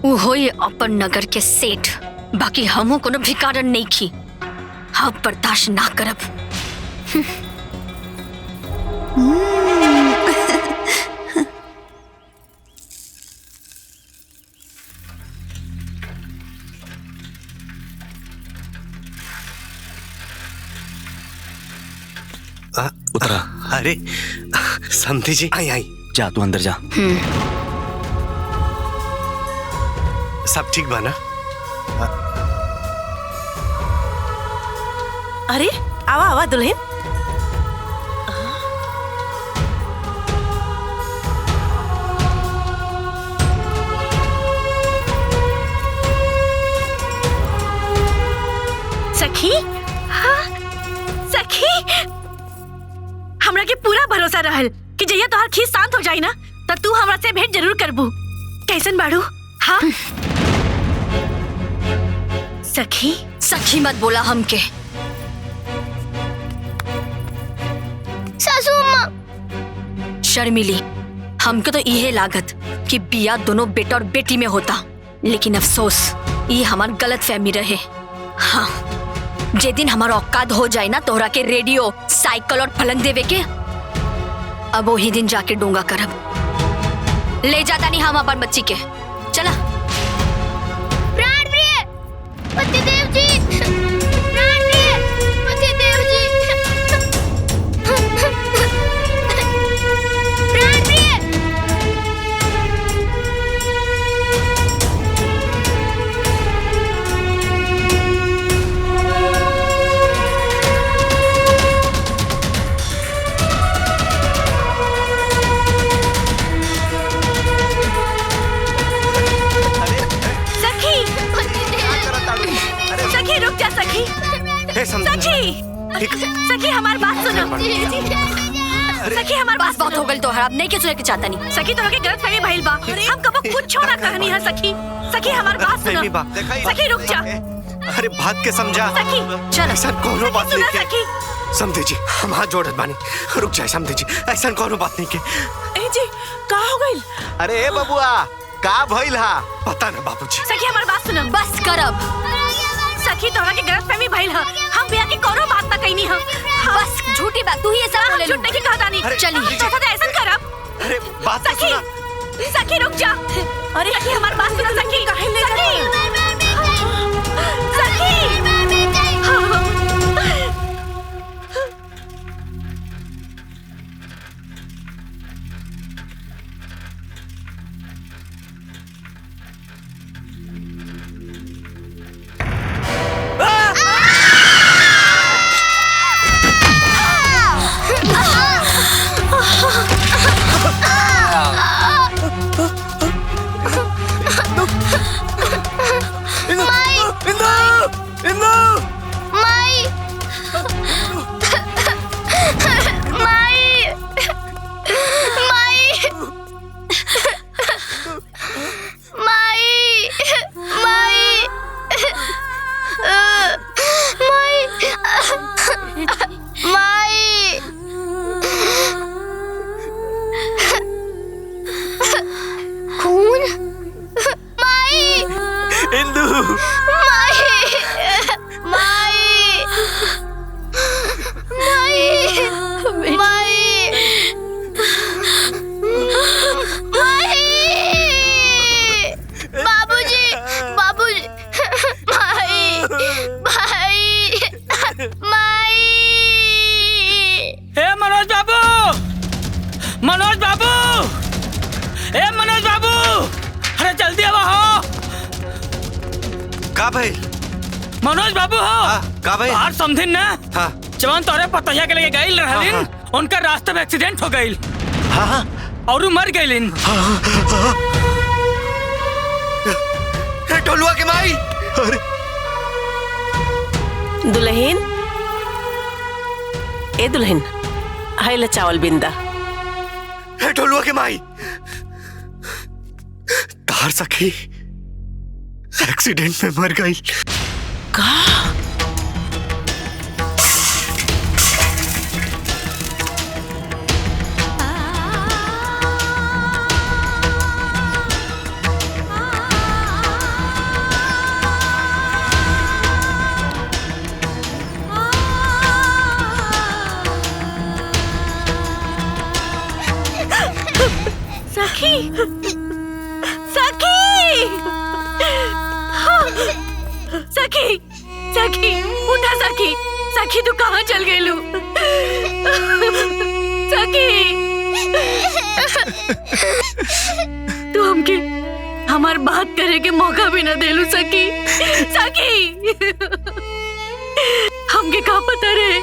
वो होई अपन नगर के सेठ, बाकी हमो कोनो भिकारन नहीं की। हम बर्दाश्त ना करब। उतरा। अरे समधी जी, आई आई। जा तू अंदर जा। सब ठीक बा ना? अरे आवा आवा दुल्हन। सखी, हाँ सखी, हमरा के पूरा भरोसा रहल कि जैया तोहार खीस शांत हो जाई ना तो तू हमरा से भेंट जरूर करबू। कैसन बाड़ू? हाँ सखी। सखी मत बोला हमके। सासू माँ। शर्मिली, हमके तो इहे लागत कि बिया दोनों बेटा और बेटी में होता, लेकिन अफसोस ये हमार गलत फहमी रहे। हाँ, जे दिन हमारा औकात हो जाए ना तोहरा के रेडियो, साइकिल और पलंग देवे के, अब वही दिन जाके डूंगा करब। ले जाता नहीं हम अपन बच्ची के। चला। प्राण प्रिय पतिदेव जी, प्राण प्रिय पतिदेव जी, प्राण प्रिय। सखी रुक जा सखी। सखी सखी हमारी बात सुनो। सखी हमारी बात बहुत हो गई तो अब नहीं के सुने के चाहता नहीं। सखी तोरा के गलत फहमी भइल बा। हम कबो कुछ छोड़ा कहनी है सखी। सखी हमारी बात सुनो। सखी रुक जा। अरे बात के समझा। सखी चल। ऐसा कोनो बात नहीं के। सखी समझे जी, हम हाथ जोड़त बानी। रुक जाए समझे जी, ऐसा कोनो बात नहीं के। ए जी का हो गई? अरे ए बबुआ का भइल हा? पता ना बाबूजी। सखी हमारी बात सुनो। बस करब। सखी तोरा के गलत फहमी भइल ह। हम बिया के कोनो बात ना कहनी ह। बस झूठी बात तू ही ऐसा बोले। झूठ नहीं कहता नहीं। चली तो ऐसा करब। अरे बात सखी सखी रुक जा। अरे सखी हमारी बात सुनो। सखी कहीं ले जा। सखी मनोज बाबू हो का भाई? बाहर समझिन ना। हाँ। जवान तोरे पतैया के लेके गइल रहलिन। उनका रास्ते में एक्सीडेंट हो गइल। हाँ। और मर गइलिन। टोलुआ के माई। अरे दुल्हन, ए दुल्हन, हाय ले चावल बिंदा। टोलुआ के माई, तार सखी एक्सीडेंट में मर गई। का? सखी सखी सखी सखी उठा। सखी सखी तू कहाँ चल गई लू? सखी तू हमके हमार बात करे के मौका भी ना देलू। सखी सखी हमके के क्या पता रहे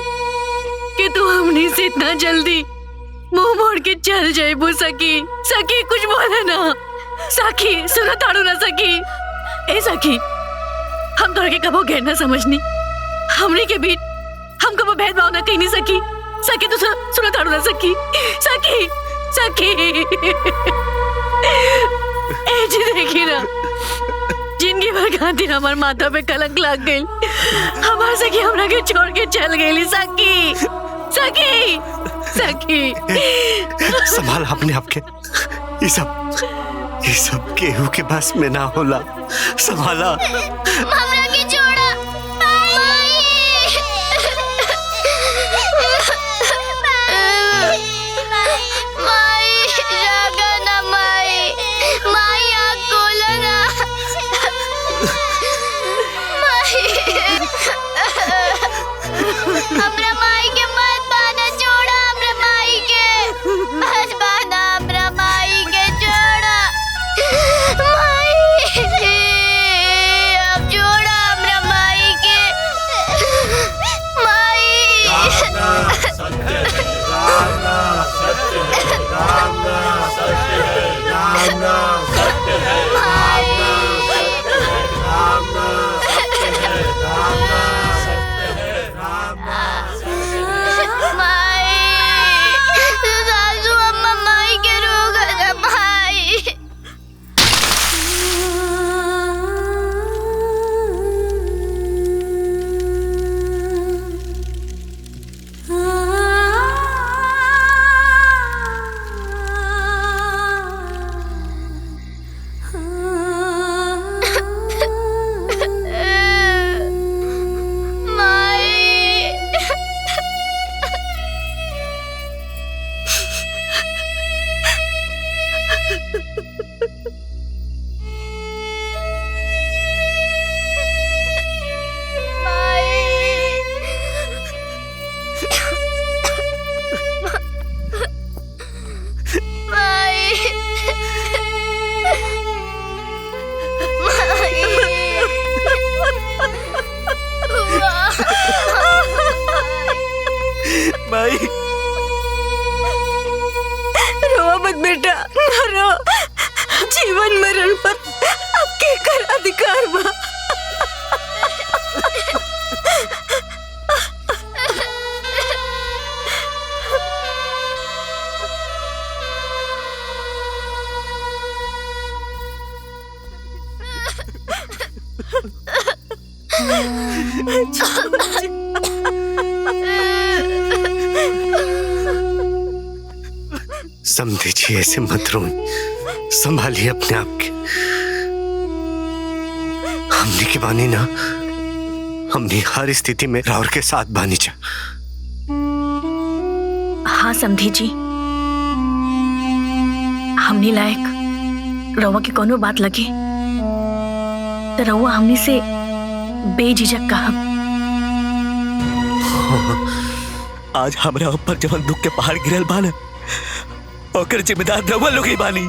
कि तू हमनी से इतना जल्दी मुंह मोड़ के चल जाए। वो सखी सखी कुछ बोले ना। सखी सुनो ताड़ू ना सखी। ए सखी हम तोड़ के कबो गैर ना समझनी। हमने के बीच हम कबो भेदभाव ना कहीं नहीं सकी। सखी तू सुनो ताड़ू ना सखी। सखी सखी ए जी देखी ना जिंदगी भर खातिर हमार माथा पे कलंक लग गई। हमार सखी हमरा के छोड़ के चल गई। सखी सखी सखी संभाल अपने आप के। ये सब केहू के बस में ना होला। संभाला। हमरा के छोड़ा माई रागा ना माई आँख खोला ना हमरा माई के मत बाना छोड़ा। हमरा माई के मत बाना। हमरा माई के छोड़ा माई अब छोड़ा हमरा माई के सासू अम्मा माई के रोग है माई। माई रो मत बेटा रो। जीवन मरण पर आपके कर अधिकार बा। समझिए ऐसे मत रो। संभालिए अपने आप के। हमने की बानी ना, हमने हर स्थिति में राउर के साथ बानी चा। हाँ समधी जी हमनी लायक रउआ के कोनो बात लगे तो रउआ हमनी से बेझिझक कहब। आज हमरा ऊपर जवन दुख के पहाड़ गिरल बा ना ओकर जिम्मेदार रउआ लोग ही बानी।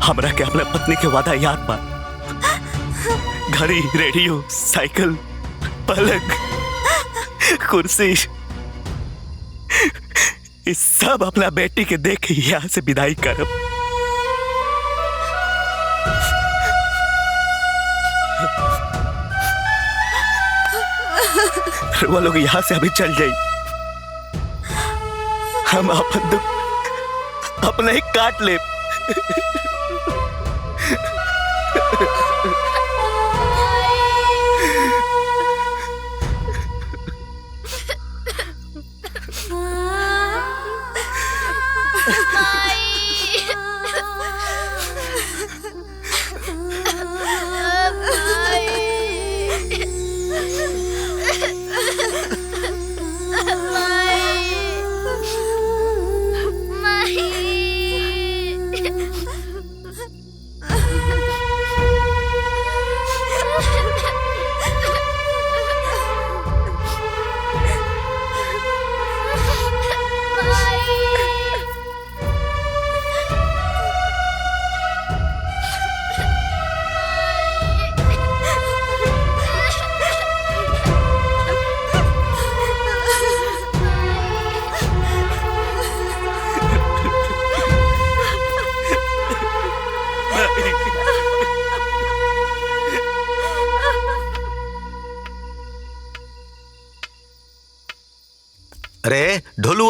हमरा के अपने पत्नी के वादा याद बा। घड़ी रेडियो साइकिल पलंग कुर्सी इस सब अपना बेटी के देख के यहाँ से विदाई करब। वो लोग यहाँ से अभी चल जाई। हम अपन दुख अपना ही काट ले।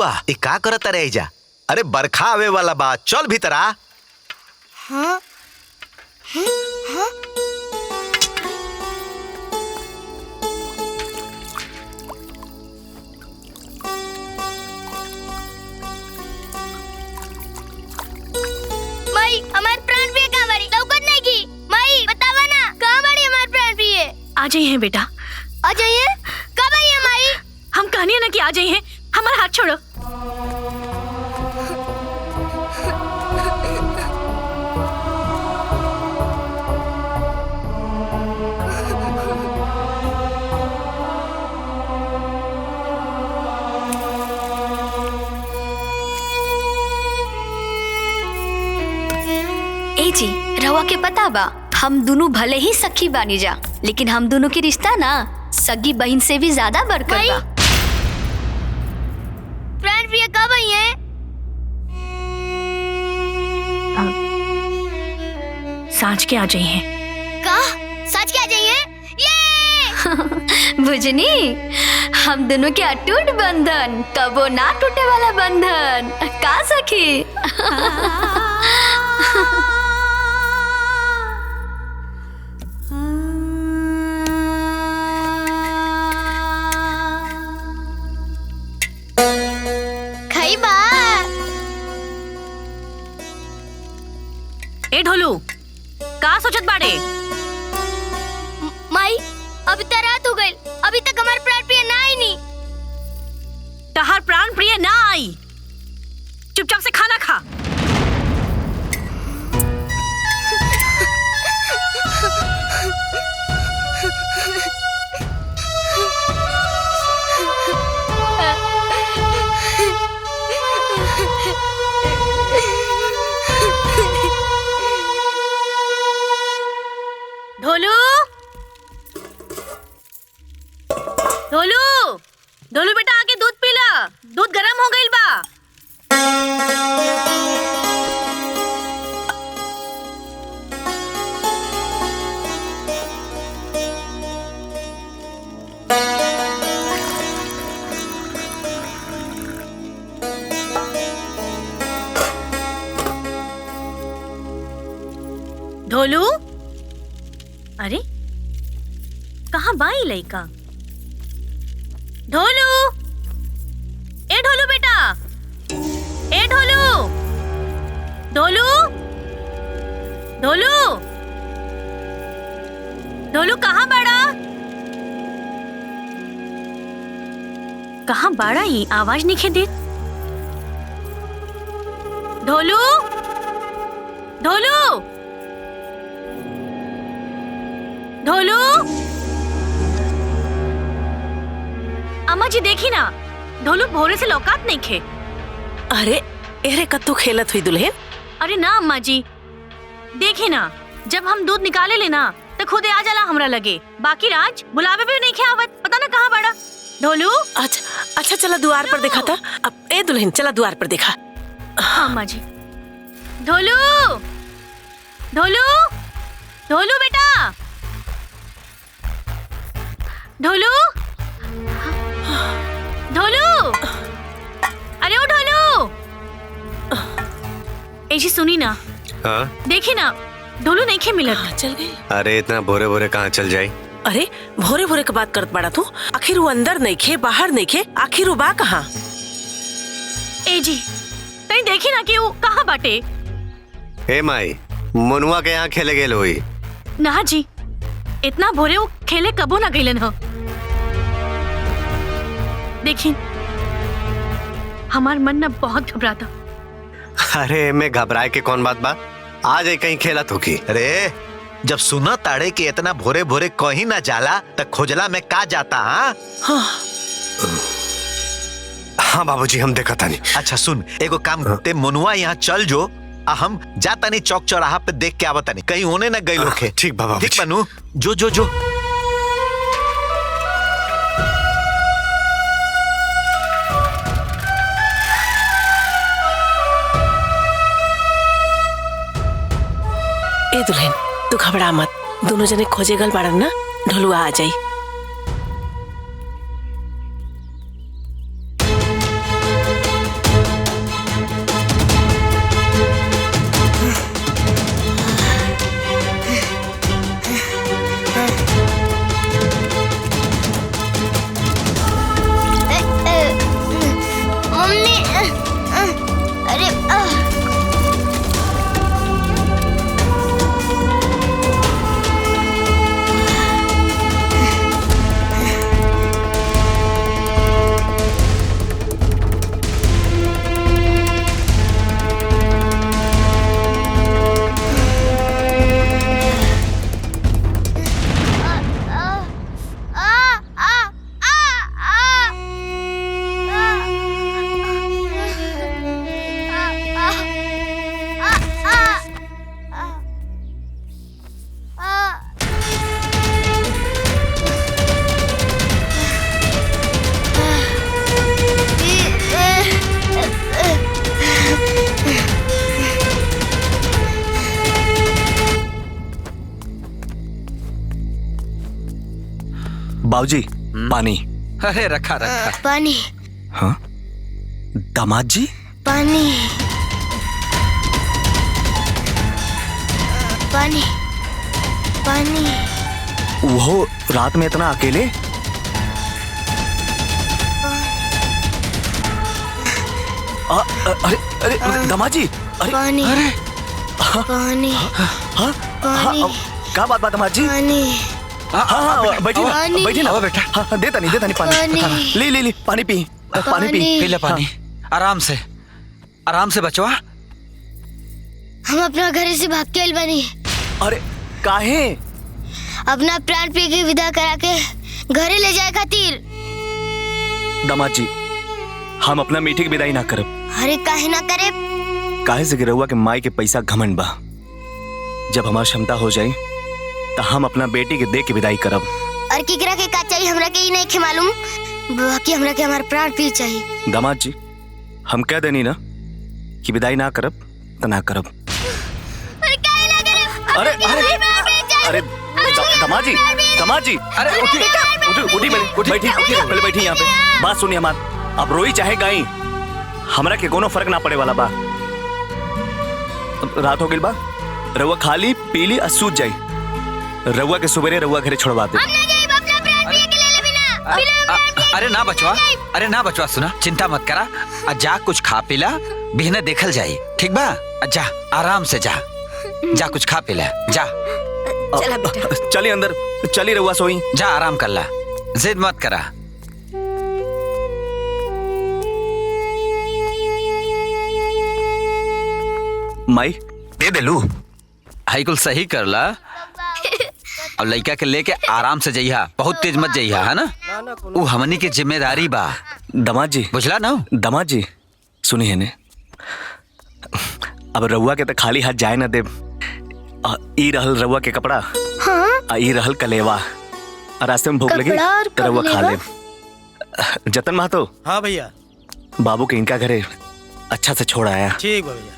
ढोलुआ ई का करत रह जा? अरे बरखा आवे वाला बा, चल भीतर आ। हाँ? हाँ? माई हमार प्राण प्रिय कहाँ बड़ी? लौकत नहीं की। माई बतावा ना कहाँ बड़ी हमार प्राण प्रिय? आ जाइए बेटा, आ जाइए। कब आई है माई? हम कहनी ना कि आ जाइए। हमारा हाथ छोड़ो। ए जी, रवा के पता बा हम दोनों भले ही सखी बानी जा, लेकिन हम दोनों की रिश्ता ना सगी बहन से भी ज्यादा बढ़कर बा। प्राण प्रिय कब आई है? साँझ के आ जाइए। का? सच के आ जाइए? ये बुझनी, हम दोनों के अटूट बंधन, कबो ना टूटे वाला बंधन। का सखी? खाई बा। ए ढोलू, का सोचत बाड़े? माई अभी तक रात हो गई, अभी तक हमारे प्राण प्रिय ना आई नहीं। तहार प्राण प्रिय ना आई, चुपचाप से खाना खा। ढोलू, ढोलू, ढोलू बेटा आके दूध पी ला, दूध गरम हो गइल बा। ढोलू, अरे कहाँ बाई लइका? ढोलू, ए ढोलू बेटा, ए ढोलू, ढोलू, ढोलू, ढोलू कहाँ बाड़ा? कहाँ बाड़ा? ही आवाज नहीं देत। ढोलू, ढोलू, ढोलू, अम्मा जी देखी ना, ढोलू भोरे से लौकात नहीं खे। अरे एरे कत्तू खेलत हुई दुल्हन? अरे ना अम्मा जी, देखी ना, जब हम दूध निकाले लेना तो खुद आ जाला हमरा लगे। बाकी राज बुलावे भी नहीं खे आवत, पता ना कहाँ बड़ा। ढोलू, अच्छा चला द्वार पर देखा था। अब ए दुल्हन चला द्वार पर देखा। हाँ अम्मा जी। ढोलू, ढोलू, ढोलू बेटा, ढोलू, ढोलू, अरे ओ ढोलू, ऐसी सुनी ना। हाँ? देखी ना, ढोलू नहीं खे मिलत। चल गई। अरे इतना भोरे भोरे कहाँ चल जाई? अरे भोरे भोरे की बात करत बड़ा तू? आखिर वो अंदर नहीं खे, बाहर नहीं खे, आखिर वो बा कहाँ? ए जी, तई देखी ना कि वो कहाँ बाटे। ए माई, मनुआ के यहाँ खेले गेल हुई? ना जी, इतना भोरे वो खेले कबो ना गईलन हो। देखिए, हमार मन ना बहुत घबराता। अरे मैं घबराए के कौन बात बा? आ जाए कहीं खेला तो की। अरे जब सुना ताड़े कि इतना भोरे भोरे कहीं ना जाला तक खोजला में का जाता? हाँ बाबूजी, हम देखा था नहीं। अच्छा सुन, एगो काम करते, मनुआ यहाँ चल जो, हम जाता नहीं चौक चौराहा पे देख के आवता नहीं, कहीं होने ना गई लोग। ठीक बाबा, ठीक बनू, जो जो जो। ए दुल्हन तू घबरा मत, दोनों जने खोजे गल बाड़न ना, ढोलुआ आ जाई। बाबूजी पानी। अरे रखा रखा। पानी। हाँ दामाद जी पानी पानी पानी। वो रात में इतना अकेले? अरे अरे दामाद जी अरे पानी। अरे पानी पानी। क्या बात दामाद जी? पानी। हाँ बैठिए पानी। बैठिए ना बेटा। हाँ देता नहीं पानी। ले ले ले पानी पी पानी पी। पी ले पानी। आराम से बचवा। हम अपना घर से भाग के आइल बानी। अरे काहे? अपना प्राण प्रिय के विदा करा के घरे ले जाए खातिर। दामाद जी हम अपना मीठी की विदाई ना करब। अरे काहे ना करे? काहे से गिरहुआ के माई के पैसा घमंड बा। जब हमार क्षमता हो जाए तो हम अपना बेटी के दे के विदाई करब। और किकरा के का चाहिए हमरा के ही नहीं खे मालूम, बाकी हमरा के हमार प्राण प्रिय चाहिए। दामाद जी हम कह देनी ना कि विदाई ना करब तो ना करब। अरे अरे दामाद जी अरे उठी पहले बैठी यहाँ पे। बात सुनिए हमार, अब रोई चाहे गाई हमरा के कोनो फर्क ना पड़े वाला बा। रात हो गई बा, रउआ खाली पीली और सूझ जाई। रउआ के सुबेरे रउआ घरे छोड़वा दे। अरे ना बचवा सुना, चिंता मत करा। जा कुछ खा पीला, बिहने देखल जाई, ठीक बा? जा आराम से जा कुछ खा पीला जा। चला बेटा। चली अंदर, चली रउआ सोई। जा आराम कर ला, जिद मत करा। माई दे दे लू। हाई कुल सही कर ला। और लड़का के लेके आराम से जइहा, बहुत तेज मत जइहा, है ना? वो हमनी के जिम्मेदारी बा। दामाद जी बुझला ना? दामाद जी सुनिए ने, अब रउआ के तो खाली हाथ जाए ना दे। ई रहल रउआ के कपड़ा। हाँ? ई रहल कलेवा। रास्ते में भूख लगी तो रउआ खा ले। जतन महतो। हाँ भैया। बाबू के इनका घरे अच्छा से छोड़ आया। ठीक भैया।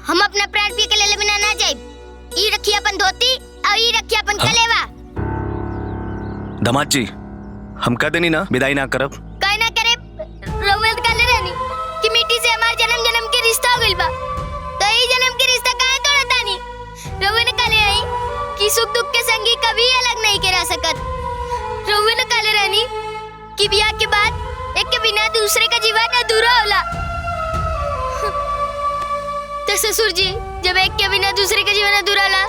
हम अपना प्राण पी के ले बिना ना जाए। ई रखिए अपन धोती और ई रखिए अपन कलेवा। दामाद जी हम कह देनी ना विदाई ना करब। काहे ना करे? रउआ कहले रहनी कि मिट्टी से हमार जन्म जन्म के रिश्ता हो गइल बा, तो ई जन्म के रिश्ता काहे तोड़तानी? रउआ ने कहले रही कि सुख दुख के संगी कभी अलग नहीं के रह सकत। रउआ ने कहले रहनी कि ब्याह के बाद एक के बिना दूसरे का जीवन अधूरा होला। तो ससुर जी जब एक के बिना दूसरे का जीवन अधूरा होला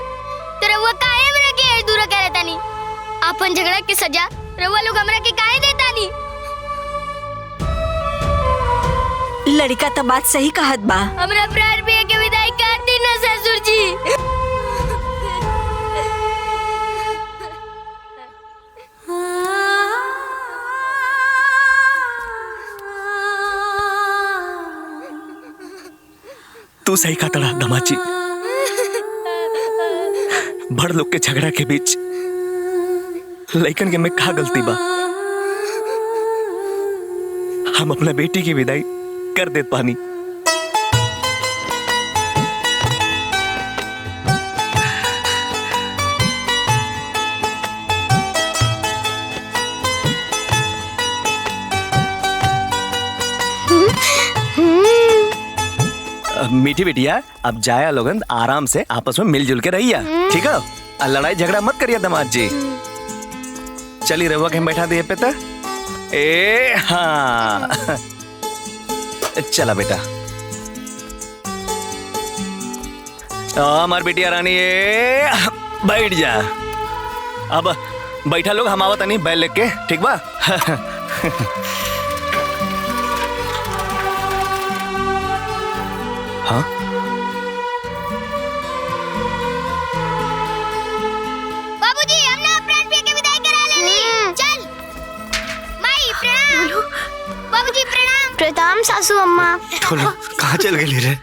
तो रउआ काहे हमरा के अधूरा कहतानी? अपन झगड़ा के सजा रउआ लोग हमरा के काहे देतानी? लड़का तो बात सही कहत बा। हमरा प्राण प्रिय के विदाई कर दी ना ससुर जी। तू सही कहा तड़ा दामाद जी। बड़ लोग के झगड़ा के बीच लइकन के में का गलती बा? हम अपना बेटी की विदाई कर देत पानी। मीठी बिटिया अब जाया लोगन आराम से आपस में मिलजुल के रहिया, ठीक है? और लड़ाई झगड़ा मत करिए दामाद जी। चली रहुआ के हम बैठा दिए पे त। ए हाँ चला बेटा। हमार बेटिया रानी बैठ जा। अब बैठा लोग, हम आवत नहीं बैल लेके, ठीक बा? हाँ बाबूजी हमने प्राण प्रिय के विदाई करा लेली। चल माई प्रणाम। बाबूजी प्रणाम। प्रणाम सासू अम्मा। कहाँ चल गई रे?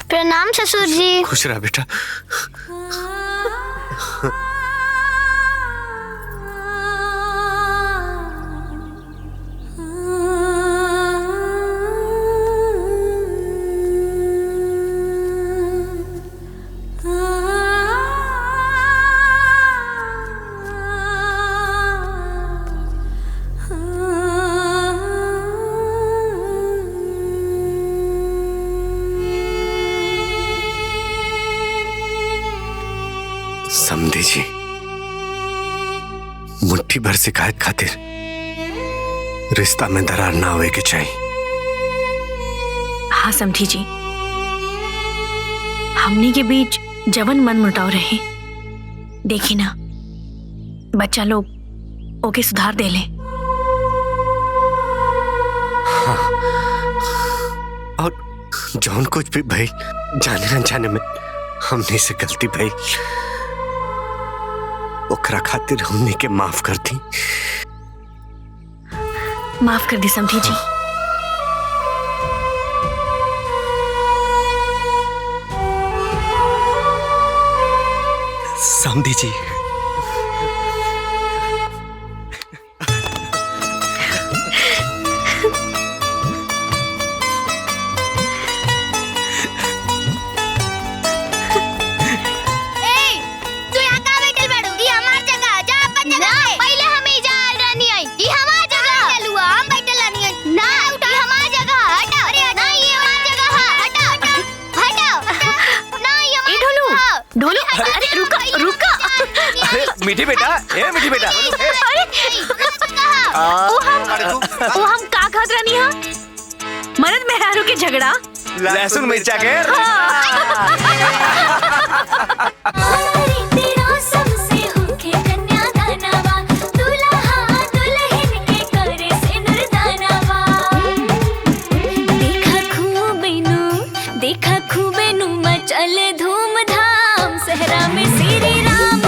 प्रणाम ससुर जी। खुश रहा बेटा। समझी जी, मुट्ठी भर शिकायत खातिर रिश्ता में दरार ना होए के चाहिए। हाँ समझी जी, हमनी के बीच जवन मन मुटाव रहे, देखी ना बच्चा लोग ओके सुधार दे ले। हाँ। और जौन कुछ भी भाई जाने अनजाने में हमने से गलती भाई, ओकरा खातिर हमने के माफ कर दी। माफ कर दी समझी जी। समझी जी, मीठी बेटा, ए मीठी बेटा। वो हम का कहत रहनी हा? मर्द मेहरारू के झगड़ा लहसुन मिर्चा के। देखा खूबे नु मचले धूमधाम, सहरा में श्री राम